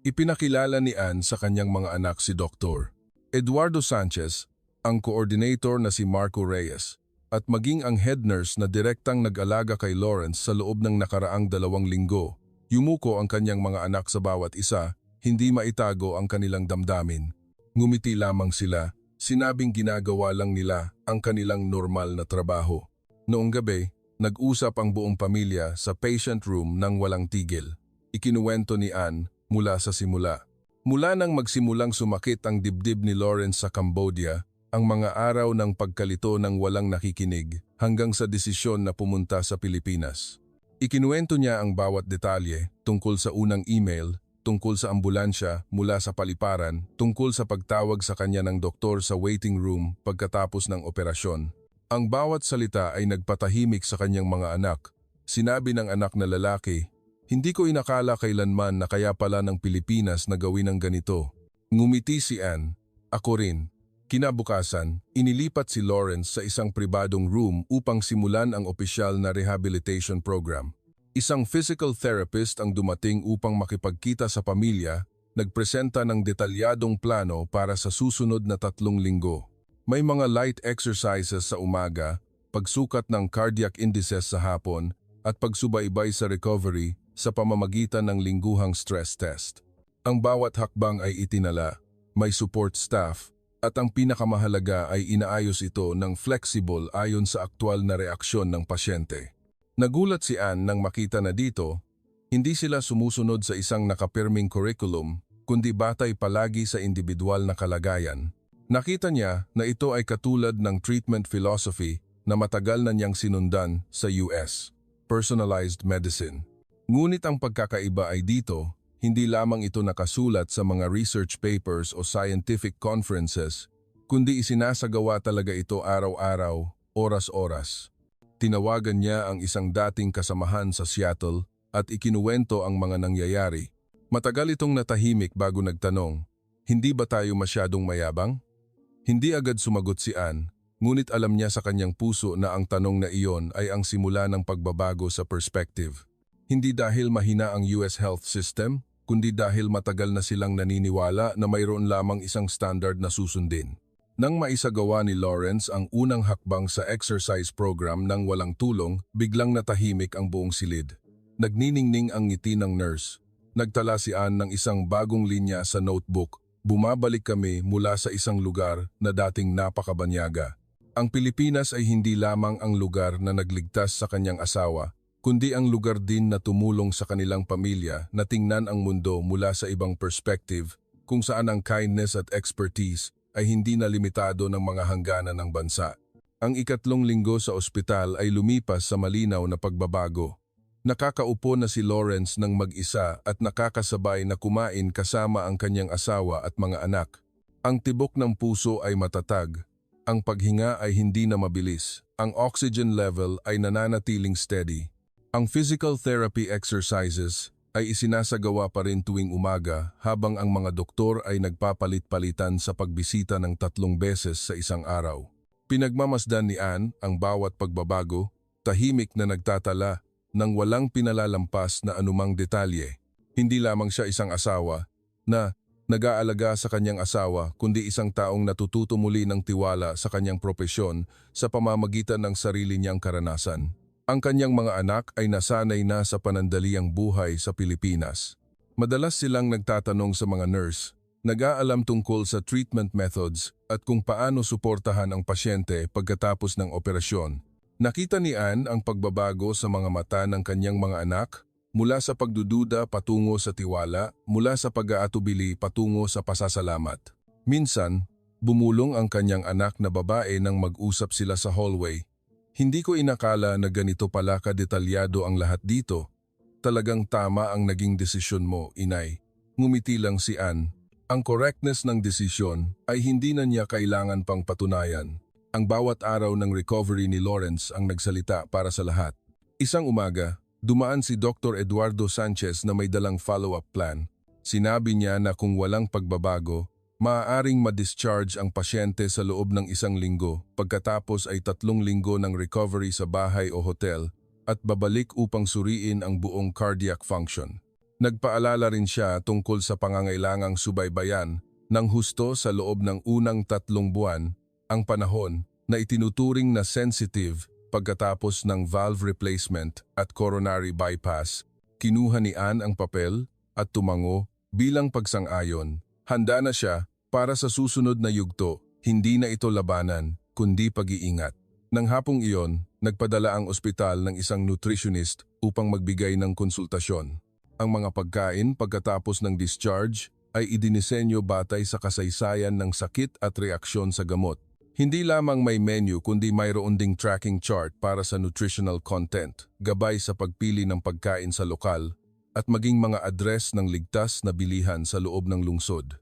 Ipinakilala ni Ann sa kanyang mga anak si Dr. Eduardo Sanchez, ang coordinator na si Marco Reyes, at maging ang head nurse na direktang nag-alaga kay Lawrence sa loob ng nakaraang 2 linggo. Yumuko ang kanyang mga anak sa bawat isa, hindi maitago ang kanilang damdamin. Ngumiti lamang sila. Sinabing ginagawa lang nila ang kanilang normal na trabaho. Noong gabi, nag-usap ang buong pamilya sa patient room nang walang tigil. Ikinuwento ni Ann mula sa simula. Mula nang magsimulang sumakit ang dibdib ni Lawrence sa Cambodia, ang mga araw ng pagkalito ng walang nakikinig hanggang sa desisyon na pumunta sa Pilipinas. Ikinuwento niya ang bawat detalye tungkol sa unang email, tungkol sa ambulansya mula sa paliparan, tungkol sa pagtawag sa kanya ng doktor sa waiting room pagkatapos ng operasyon. Ang bawat salita ay nagpatahimik sa kanyang mga anak. Sinabi ng anak na lalaki, "Hindi ko inakala kailanman na kaya pala ng Pilipinas na gawin ang ganito." Ngumiti si Anne. Ako rin. Kinabukasan, inilipat si Lawrence sa isang pribadong room upang simulan ang opisyal na rehabilitation program. Isang physical therapist ang dumating upang makipagkita sa pamilya, nagpresenta ng detalyadong plano para sa susunod na 3 linggo. May mga light exercises sa umaga, pagsukat ng cardiac indices sa hapon, at pagsubaybay sa recovery sa pamamagitan ng lingguhang stress test. Ang bawat hakbang ay itinala, may support staff, at ang pinakamahalaga ay inaayos ito ng flexible ayon sa aktwal na reaksyon ng pasyente. Nagulat si Anne nang makita na dito, hindi sila sumusunod sa isang nakapirming curriculum, kundi batay palagi sa individual na kalagayan. Nakita niya na ito ay katulad ng treatment philosophy na matagal na niyang sinundan sa US, personalized medicine. Ngunit ang pagkakaiba ay dito, hindi lamang ito nakasulat sa mga research papers o scientific conferences, kundi isinasagawa talaga ito araw-araw, oras-oras. Tinawagan niya ang isang dating kasamahan sa Seattle at ikinuwento ang mga nangyayari. Matagal itong natahimik bago nagtanong, "Hindi ba tayo masyadong mayabang?" Hindi agad sumagot si Anne, ngunit alam niya sa kanyang puso na ang tanong na iyon ay ang simula ng pagbabago sa perspective. Hindi dahil mahina ang US health system, kundi dahil matagal na silang naniniwala na mayroon lamang isang standard na susundin. Nang maisagawa ni Lawrence ang unang hakbang sa exercise program ng walang tulong, biglang natahimik ang buong silid. Nagniningning ang ngiti ng nurse. Nagtala si Anne ng isang bagong linya sa notebook. "Bumabalik kami mula sa isang lugar na dating napakabanyaga." Ang Pilipinas ay hindi lamang ang lugar na nagligtas sa kanyang asawa, kundi ang lugar din na tumulong sa kanilang pamilya na tingnan ang mundo mula sa ibang perspective, kung saan ang kindness at expertise ay hindi na limitado ng mga hangganan ng bansa. Ang 3 linggo sa ospital ay lumipas sa malinaw na pagbabago. Nakakaupo na si Lawrence ng mag-isa at nakakasabay na kumain kasama ang kanyang asawa at mga anak. Ang tibok ng puso ay matatag. Ang paghinga ay hindi na mabilis. Ang oxygen level ay nananatiling steady. Ang physical therapy exercises ay isinasagawa pa rin tuwing umaga habang ang mga doktor ay nagpapalit-palitan sa pagbisita ng 3 beses sa isang araw. Pinagmamasdan ni Anne ang bawat pagbabago, tahimik na nagtatala nang walang pinalalampas na anumang detalye. Hindi lamang siya isang asawa na nag-aalaga sa kanyang asawa, kundi isang taong natututo muli ng tiwala sa kanyang propesyon sa pamamagitan ng sarili niyang karanasan. Ang kanyang mga anak ay nasanay na sa panandaliang buhay sa Pilipinas. Madalas silang nagtatanong sa mga nurse, nag-aalam tungkol sa treatment methods at kung paano suportahan ang pasyente pagkatapos ng operasyon. Nakita ni Anne ang pagbabago sa mga mata ng kanyang mga anak, mula sa pagdududa patungo sa tiwala, mula sa pag-aatubili patungo sa pasasalamat. Minsan, bumulong ang kanyang anak na babae nang mag-usap sila sa hallway. "Hindi ko inakala na ganito pala kadetalyado ang lahat dito. Talagang tama ang naging desisyon mo, inay." Ngumiti lang si Anne. Ang correctness ng desisyon ay hindi na niya kailangan pang patunayan. Ang bawat araw ng recovery ni Lawrence ang nagsalita para sa lahat. Isang umaga, dumaan si Dr. Eduardo Sanchez na may dalang follow-up plan. Sinabi niya na kung walang pagbabago, maaaring ma-discharge ang pasyente sa loob ng 1 linggo, pagkatapos ay 3 linggo ng recovery sa bahay o hotel at babalik upang suriin ang buong cardiac function. Nagpaalala rin siya tungkol sa pangangailangang subaybayan ng husto sa loob ng unang 3 buwan, ang panahon na itinuturing na sensitive pagkatapos ng valve replacement at coronary bypass. Kinuha ni Anne ang papel at tumango bilang pagsang-ayon. Handa na siya para sa susunod na yugto, hindi na ito labanan, kundi pag-iingat. Nang hapong iyon, nagpadala ang ospital ng isang nutritionist upang magbigay ng konsultasyon. Ang mga pagkain pagkatapos ng discharge, ay idinisenyo batay sa kasaysayan ng sakit at reaksyon sa gamot. Hindi lamang may menu kundi mayroon ding tracking chart para sa nutritional content, gabay sa pagpili ng pagkain sa lokal, at maging mga address ng ligtas na bilihan sa loob ng lungsod.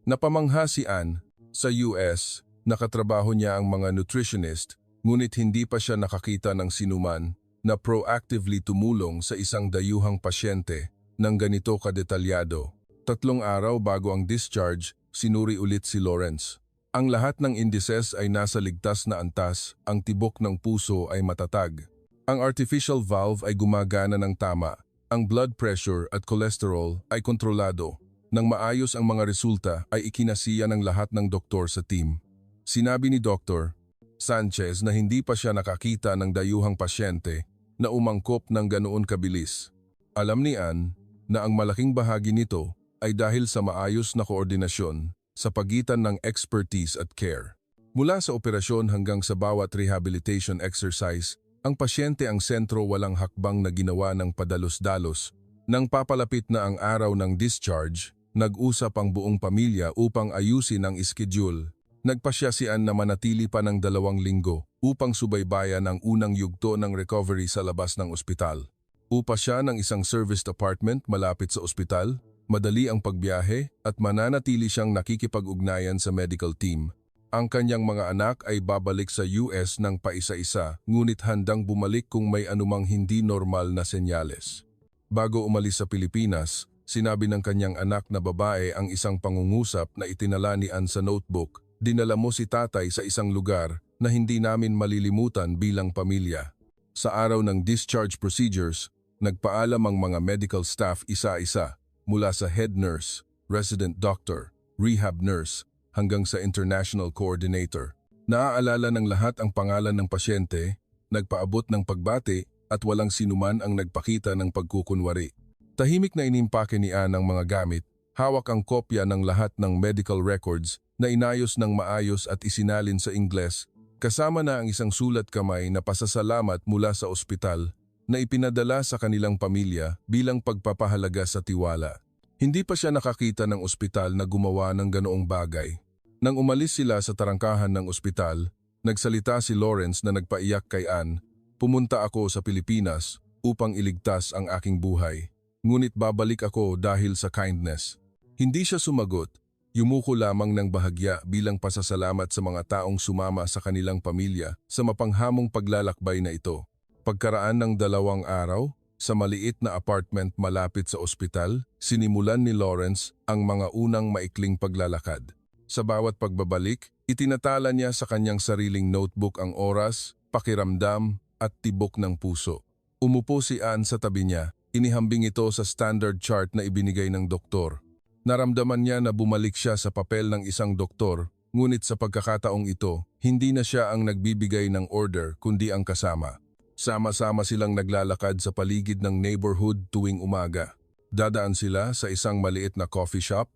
Napamangha si Ann, sa US, nakatrabaho niya ang mga nutritionist, ngunit hindi pa siya nakakita ng sinuman na proactively tumulong sa isang dayuhang pasyente ng ganito kadetalyado. 3 araw bago ang discharge, sinuri ulit si Lawrence. Ang lahat ng indices ay nasa ligtas na antas, ang tibok ng puso ay matatag. Ang artificial valve ay gumagana ng tama, ang blood pressure at cholesterol ay kontrolado. Nang maayos ang mga resulta ay ikinasiya ng lahat ng doktor sa team. Sinabi ni Dr. Sanchez na hindi pa siya nakakita ng dayuhang pasyente na umangkop ng ganoon kabilis. Alam ni Ann na ang malaking bahagi nito ay dahil sa maayos na koordinasyon sa pagitan ng expertise at care. Mula sa operasyon hanggang sa bawat rehabilitation exercise, ang pasyente ang sentro, walang hakbang na ginawa ng padalos-dalos. Nang papalapit na ang araw ng discharge, nag-usap ang buong pamilya upang ayusin ang schedule. Nagpasya si Ann na manatili pa ng 2 linggo upang subaybayan ang unang yugto ng recovery sa labas ng ospital. Upa siya ng isang serviced apartment malapit sa ospital, madali ang pagbiyahe at mananatili siyang nakikipag-ugnayan sa medical team. Ang kanyang mga anak ay babalik sa US ng paisa-isa, ngunit handang bumalik kung may anumang hindi normal na senyales. Bago umalis sa Pilipinas, sinabi ng kanyang anak na babae ang isang pangungusap na itinala ni Ann sa notebook. Dinala mo si tatay sa isang lugar na hindi namin malilimutan bilang pamilya. Sa araw ng discharge procedures, nagpaalam ang mga medical staff isa-isa mula sa head nurse, resident doctor, rehab nurse, hanggang sa international coordinator. Naaalala ng lahat ang pangalan ng pasyente, nagpaabot ng pagbati at walang sinuman ang nagpakita ng pagkukunwari. Tahimik na inimpake ni Ann ang mga gamit, hawak ang kopya ng lahat ng medical records na inayos ng maayos at isinalin sa Ingles, kasama na ang isang sulat kamay na pasasalamat mula sa ospital na ipinadala sa kanilang pamilya bilang pagpapahalaga sa tiwala. Hindi pa siya nakakita ng ospital na gumawa ng ganoong bagay. Nang umalis sila sa tarangkahan ng ospital, nagsalita si Lawrence na nagpaiyak kay Ann. Pumunta ako sa Pilipinas upang iligtas ang aking buhay. Ngunit babalik ako dahil sa kindness. Hindi siya sumagot. Yumuko lamang ng bahagya bilang pasasalamat sa mga taong sumama sa kanilang pamilya sa mapanghamong paglalakbay na ito. Pagkaraan ng 2 araw, sa maliit na apartment malapit sa ospital, sinimulan ni Lawrence ang mga unang maikling paglalakad. Sa bawat pagbabalik, itinatala niya sa kanyang sariling notebook ang oras, pakiramdam at tibok ng puso. Umupo si Ann sa tabi niya, inihambing ito sa standard chart na ibinigay ng doktor. Naramdaman niya na bumalik siya sa papel ng isang doktor, ngunit sa pagkakataong ito, hindi na siya ang nagbibigay ng order kundi ang kasama. Sama-sama silang naglalakad sa paligid ng neighborhood tuwing umaga. Dadaan sila sa isang maliit na coffee shop,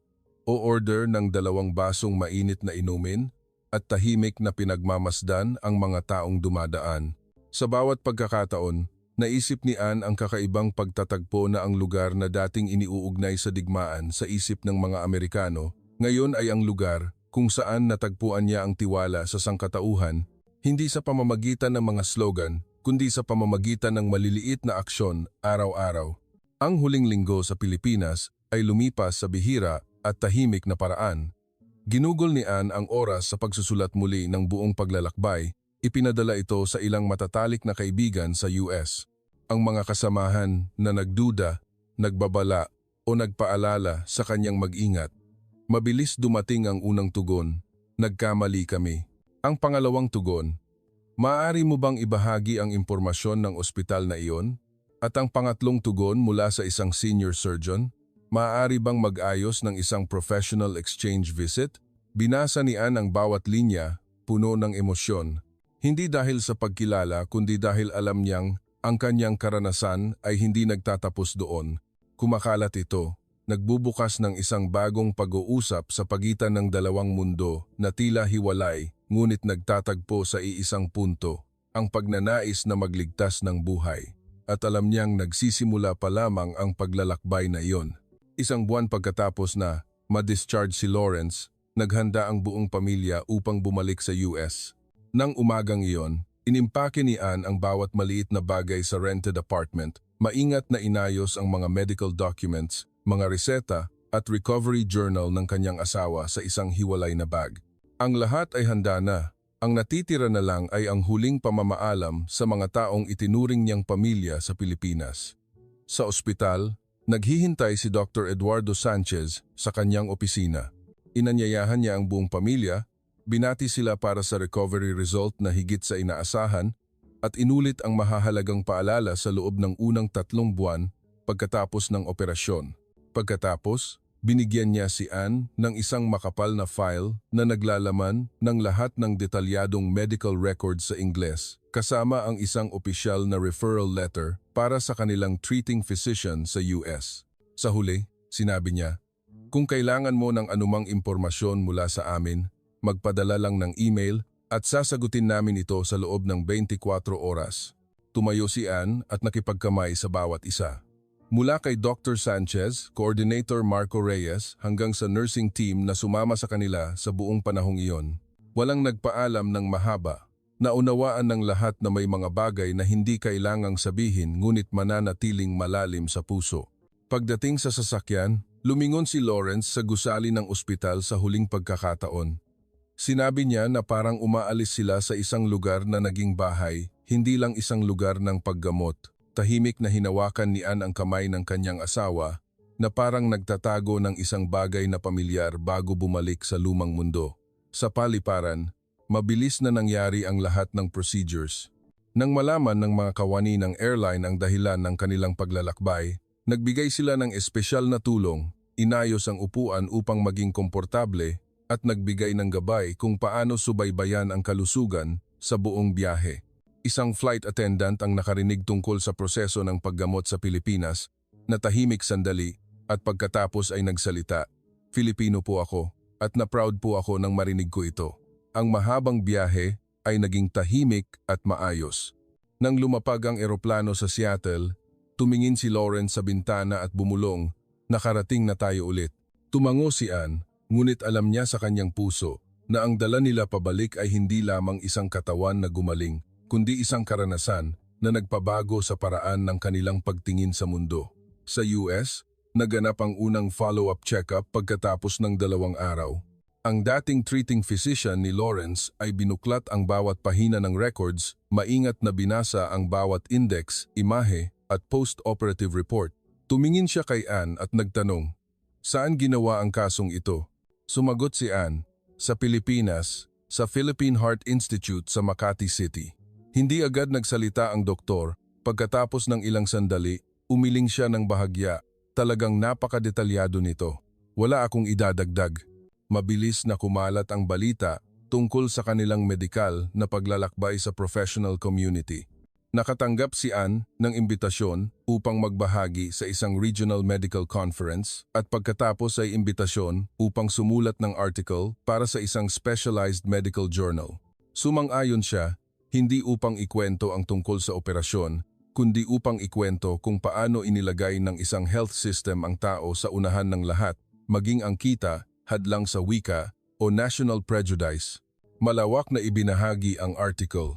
o order ng 2 basong mainit na inumin, at tahimik na pinagmamasdan ang mga taong dumadaan. Sa bawat pagkakataon, naisip ni Ann ang kakaibang pagtatagpo na ang lugar na dating iniuugnay sa digmaan sa isip ng mga Amerikano, ngayon ay ang lugar kung saan natagpuan niya ang tiwala sa sangkatauhan, hindi sa pamamagitan ng mga slogan, kundi sa pamamagitan ng maliliit na aksyon araw-araw. Ang huling linggo sa Pilipinas ay lumipas sa bihira at tahimik na paraan. Ginugol ni Ann ang oras sa pagsusulat muli ng buong paglalakbay. Ipinadala ito sa ilang matatalik na kaibigan sa US. Ang mga kasamahan na nagduda, nagbabala o nagpaalala sa kanyang mag-ingat. Mabilis dumating ang unang tugon, nagkamali kami. Ang pangalawang tugon, maaari mo bang ibahagi ang impormasyon ng ospital na iyon? At ang pangatlong tugon mula sa isang senior surgeon, maaari bang mag-ayos ng isang professional exchange visit? Binasa ni Ann ang bawat linya, puno ng emosyon. Hindi dahil sa pagkilala kundi dahil alam niyang ang kanyang karanasan ay hindi nagtatapos doon. Kumakalat ito, nagbubukas ng isang bagong pag-uusap sa pagitan ng 2 mundo na tila hiwalay ngunit nagtatagpo sa iisang punto, ang pagnanais na magligtas ng buhay. At alam niyang nagsisimula pa lamang ang paglalakbay na iyon. 1 buwan pagkatapos na ma-discharge si Lawrence, naghanda ang buong pamilya upang bumalik sa US. Nang umagang iyon, inimpake ni Ann ang bawat maliit na bagay sa rented apartment, maingat na inayos ang mga medical documents, mga reseta at recovery journal ng kanyang asawa sa isang hiwalay na bag. Ang lahat ay handa na. Ang natitira na lang ay ang huling pamamaalam sa mga taong itinuring niyang pamilya sa Pilipinas. Sa ospital, naghihintay si Dr. Eduardo Sanchez sa kanyang opisina. Inanyayahan niya ang buong pamilya, binati sila para sa recovery result na higit sa inaasahan at inulit ang mahahalagang paalala sa loob ng unang 3 buwan pagkatapos ng operasyon. Pagkatapos, binigyan niya si Ann ng isang makapal na file na naglalaman ng lahat ng detalyadong medical records sa Ingles, kasama ang isang opisyal na referral letter para sa kanilang treating physician sa US. Sa huli, sinabi niya, "Kung kailangan mo ng anumang impormasyon mula sa amin, magpadala lang ng email at sasagutin namin ito sa loob ng 24 oras. Tumayo si Ann at nakipagkamay sa bawat isa. Mula kay Dr. Sanchez, Coordinator Marco Reyes hanggang sa nursing team na sumama sa kanila sa buong panahong iyon. Walang nagpaalam ng mahaba. Naunawaan ng lahat na may mga bagay na hindi kailangang sabihin ngunit mananatiling malalim sa puso. Pagdating sa sasakyan, lumingon si Lawrence sa gusali ng ospital sa huling pagkakataon. Sinabi niya na parang umaalis sila sa isang lugar na naging bahay, hindi lang isang lugar ng paggamot. Tahimik na hinawakan ni Ann ang kamay ng kanyang asawa na parang nagtatago ng isang bagay na pamilyar bago bumalik sa lumang mundo. Sa paliparan, mabilis na nangyari ang lahat ng procedures. Nang malaman ng mga kawani ng airline ang dahilan ng kanilang paglalakbay, nagbigay sila ng espesyal na tulong, inayos ang upuan upang maging komportable at nagbigay ng gabay kung paano subaybayan ang kalusugan sa buong biyahe. Isang flight attendant ang nakarinig tungkol sa proseso ng paggamot sa Pilipinas, natahimik sandali at pagkatapos ay nagsalita, "Filipino po ako at na-proud po ako nang marinig ko ito." Ang mahabang biyahe ay naging tahimik at maayos. Nang lumapag ang eroplano sa Seattle, tumingin si Lawrence sa bintana at bumulong, "Nakarating na tayo ulit." Tumango si Ann, ngunit alam niya sa kanyang puso na ang dala nila pabalik ay hindi lamang isang katawan na gumaling, kundi isang karanasan na nagpabago sa paraan ng kanilang pagtingin sa mundo. Sa US, naganap ang unang follow-up check-up pagkatapos ng 2 araw. Ang dating treating physician ni Lawrence ay binuklat ang bawat pahina ng records, maingat na binasa ang bawat index, imahe at post-operative report. Tumingin siya kay Ann at nagtanong, "Saan ginawa ang kasong ito?" Sumagot si Ann, "Sa Pilipinas, sa Philippine Heart Institute sa Makati City." Hindi agad nagsalita ang doktor. Pagkatapos ng ilang sandali, umiling siya ng bahagya. Talagang napakadetalyado nito. Wala akong idadagdag. Mabilis na kumalat ang balita tungkol sa kanilang medikal na paglalakbay sa professional community. Nakatanggap si Ann ng imbitasyon upang magbahagi sa isang regional medical conference at pagkatapos ay imbitasyon upang sumulat ng article para sa isang specialized medical journal. Sumang-ayon siya, hindi upang ikwento ang tungkol sa operasyon, kundi upang ikwento kung paano inilagay ng isang health system ang tao sa unahan ng lahat, maging ang kita, hadlang sa wika, o national prejudice. Malawak na ibinahagi ang article.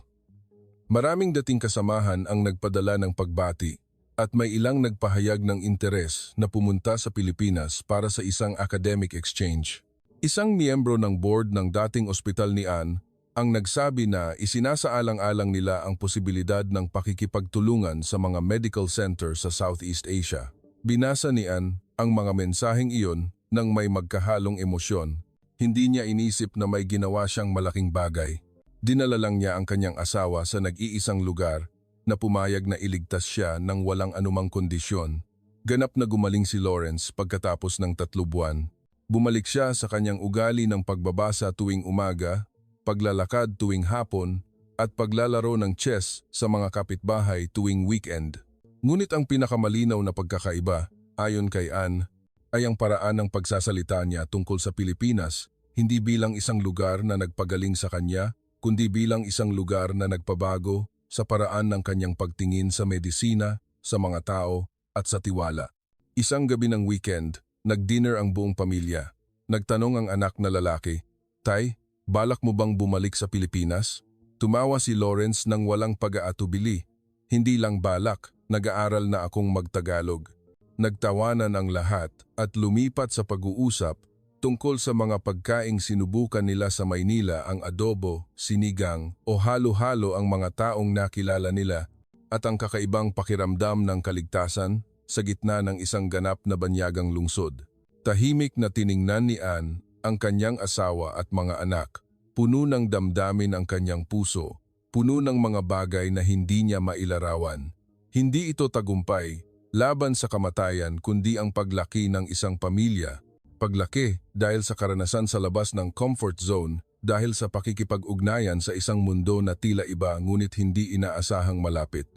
Maraming dating kasamahan ang nagpadala ng pagbati at may ilang nagpahayag ng interes na pumunta sa Pilipinas para sa isang academic exchange. Isang miyembro ng board ng dating ospital ni Ann ang nagsabi na isinasaalang-alang nila ang posibilidad ng pakikipagtulungan sa mga medical center sa Southeast Asia. Binasa ni Ann ang mga mensaheng iyon nang may magkahalong emosyon. Hindi niya inisip na may ginawa siyang malaking bagay. Dinala lang niya ang kanyang asawa sa nag-iisang lugar na pumayag na iligtas siya ng walang anumang kondisyon. Ganap na gumaling si Lawrence pagkatapos ng 3 buwan. Bumalik siya sa kanyang ugali ng pagbabasa tuwing umaga, paglalakad tuwing hapon, at paglalaro ng chess sa mga kapitbahay tuwing weekend. Ngunit ang pinakamalinaw na pagkakaiba, ayon kay Ann, ay ang paraan ng pagsasalita niya tungkol sa Pilipinas, hindi bilang isang lugar na nagpagaling sa kanya, kundi bilang isang lugar na nagpabago sa paraan ng kanyang pagtingin sa medisina, sa mga tao, at sa tiwala. Isang gabi ng weekend, nag-dinner ang buong pamilya. Nagtanong ang anak na lalaki, "Tay, balak mo bang bumalik sa Pilipinas?" Tumawa si Lawrence nang walang pag-aatubili. "Hindi lang balak, nag-aaral na akong magtagalog." Nagtawanan ang lahat at lumipat sa pag-uusap tungkol sa mga pagkaing sinubukan nila sa Maynila, ang adobo, sinigang o halo-halo ang mga taong nakilala nila at ang kakaibang pakiramdam ng kaligtasan sa gitna ng isang ganap na banyagang lungsod. Tahimik na tiningnan ni Ann ang kanyang asawa at mga anak. Puno ng damdamin ang kanyang puso, puno ng mga bagay na hindi niya mailarawan. Hindi ito tagumpay laban sa kamatayan kundi ang paglaki ng isang pamilya. Paglaki dahil sa karanasan sa labas ng comfort zone, dahil sa pakikipag-ugnayan sa isang mundo na tila iba ngunit hindi inaasahang malapit.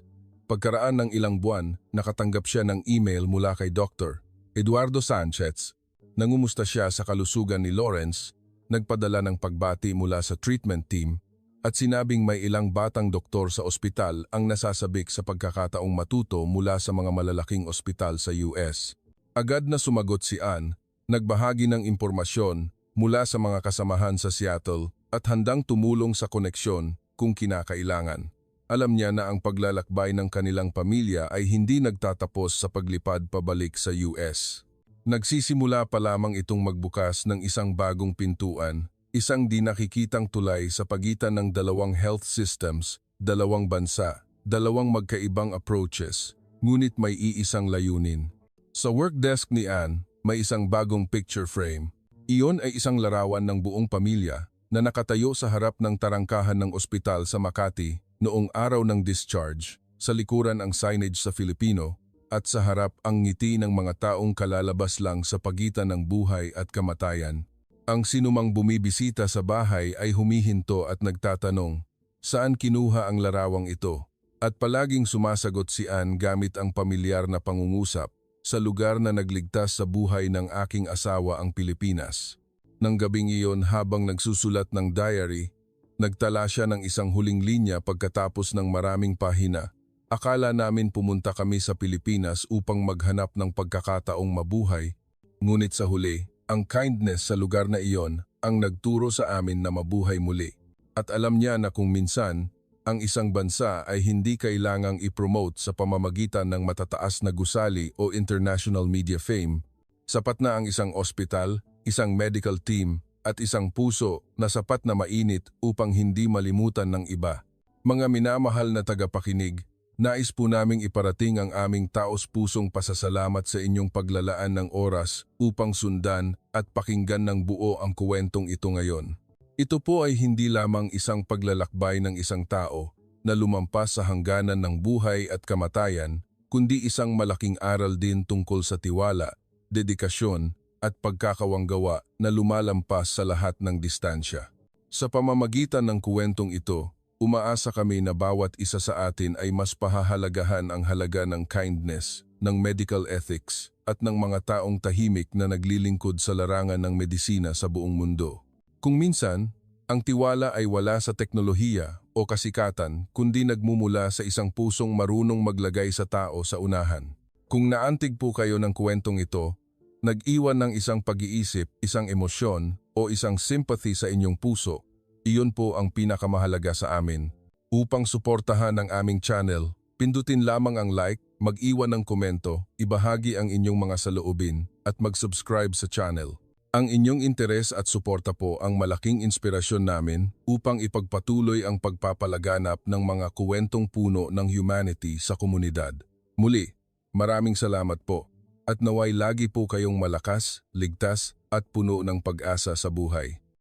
Pagkaraan ng ilang buwan, nakatanggap siya ng email mula kay Dr. Eduardo Sanchez. Nangumusta siya sa kalusugan ni Lawrence, nagpadala ng pagbati mula sa treatment team at sinabing may ilang batang doktor sa ospital ang nasasabik sa pagkakataong matuto mula sa mga malalaking ospital sa US. Agad na sumagot si Ann, nagbahagi ng impormasyon mula sa mga kasamahan sa Seattle at handang tumulong sa koneksyon kung kinakailangan. Alam niya na ang paglalakbay ng kanilang pamilya ay hindi nagtatapos sa paglipad pabalik sa US. Nagsisimula pa lamang itong magbukas ng isang bagong pintuan, isang di nakikitang tulay sa pagitan ng dalawang health systems, dalawang bansa, dalawang magkaibang approaches, ngunit may iisang layunin. Sa work desk ni Ann, may isang bagong picture frame. Iyon ay isang larawan ng buong pamilya na nakatayo sa harap ng tarangkahan ng ospital sa Makati noong araw ng discharge. Sa likuran ang signage sa Filipino at sa harap ang ngiti ng mga taong kalalabas lang sa pagitan ng buhay at kamatayan. Ang sinumang bumibisita sa bahay ay humihinto at nagtatanong, saan kinuha ang larawang ito? At palaging sumasagot si Ann gamit ang pamilyar na pangungusap, sa lugar na nagligtas sa buhay ng aking asawa ang Pilipinas. Nang gabing iyon habang nagsusulat ng diary, nagtala siya ng isang huling linya pagkatapos ng maraming pahina. Akala namin pumunta kami sa Pilipinas upang maghanap ng pagkakataong mabuhay, ngunit sa huli, ang kindness sa lugar na iyon ang nagturo sa amin na mabuhay muli. At alam niya na kung minsan, ang isang bansa ay hindi kailangang i-promote sa pamamagitan ng matataas na gusali o international media fame. Sapat na ang isang ospital, isang medical team, at isang puso na sapat na mainit upang hindi malimutan ng iba. Mga minamahal na tagapakinig, nais po naming iparating ang aming taos-pusong pasasalamat sa inyong paglalaan ng oras upang sundan at pakinggan ng buo ang kuwentong ito ngayon. Ito po ay hindi lamang isang paglalakbay ng isang tao na lumampas sa hangganan ng buhay at kamatayan, kundi isang malaking aral din tungkol sa tiwala, dedikasyon at pagkakawanggawa na lumalampas sa lahat ng distansya. Sa pamamagitan ng kuwentong ito, umaasa kami na bawat isa sa atin ay mas pahahalagahan ang halaga ng kindness, ng medical ethics, at ng mga taong tahimik na naglilingkod sa larangan ng medisina sa buong mundo. Kung minsan, ang tiwala ay wala sa teknolohiya o kasikatan kundi nagmumula sa isang pusong marunong maglagay sa tao sa unahan. Kung naantig po kayo ng kwentong ito, nag-iwan ng isang pag-iisip, isang emosyon o isang sympathy sa inyong puso, iyon po ang pinakamahalaga sa amin. Upang suportahan ang aming channel, pindutin lamang ang like, mag-iwan ng komento, ibahagi ang inyong mga saloobin, at mag-subscribe sa channel. Ang inyong interes at suporta po ang malaking inspirasyon namin upang ipagpatuloy ang pagpapalaganap ng mga kuwentong puno ng humanity sa komunidad. Muli, maraming salamat po at naway lagi po kayong malakas, ligtas at puno ng pag-asa sa buhay.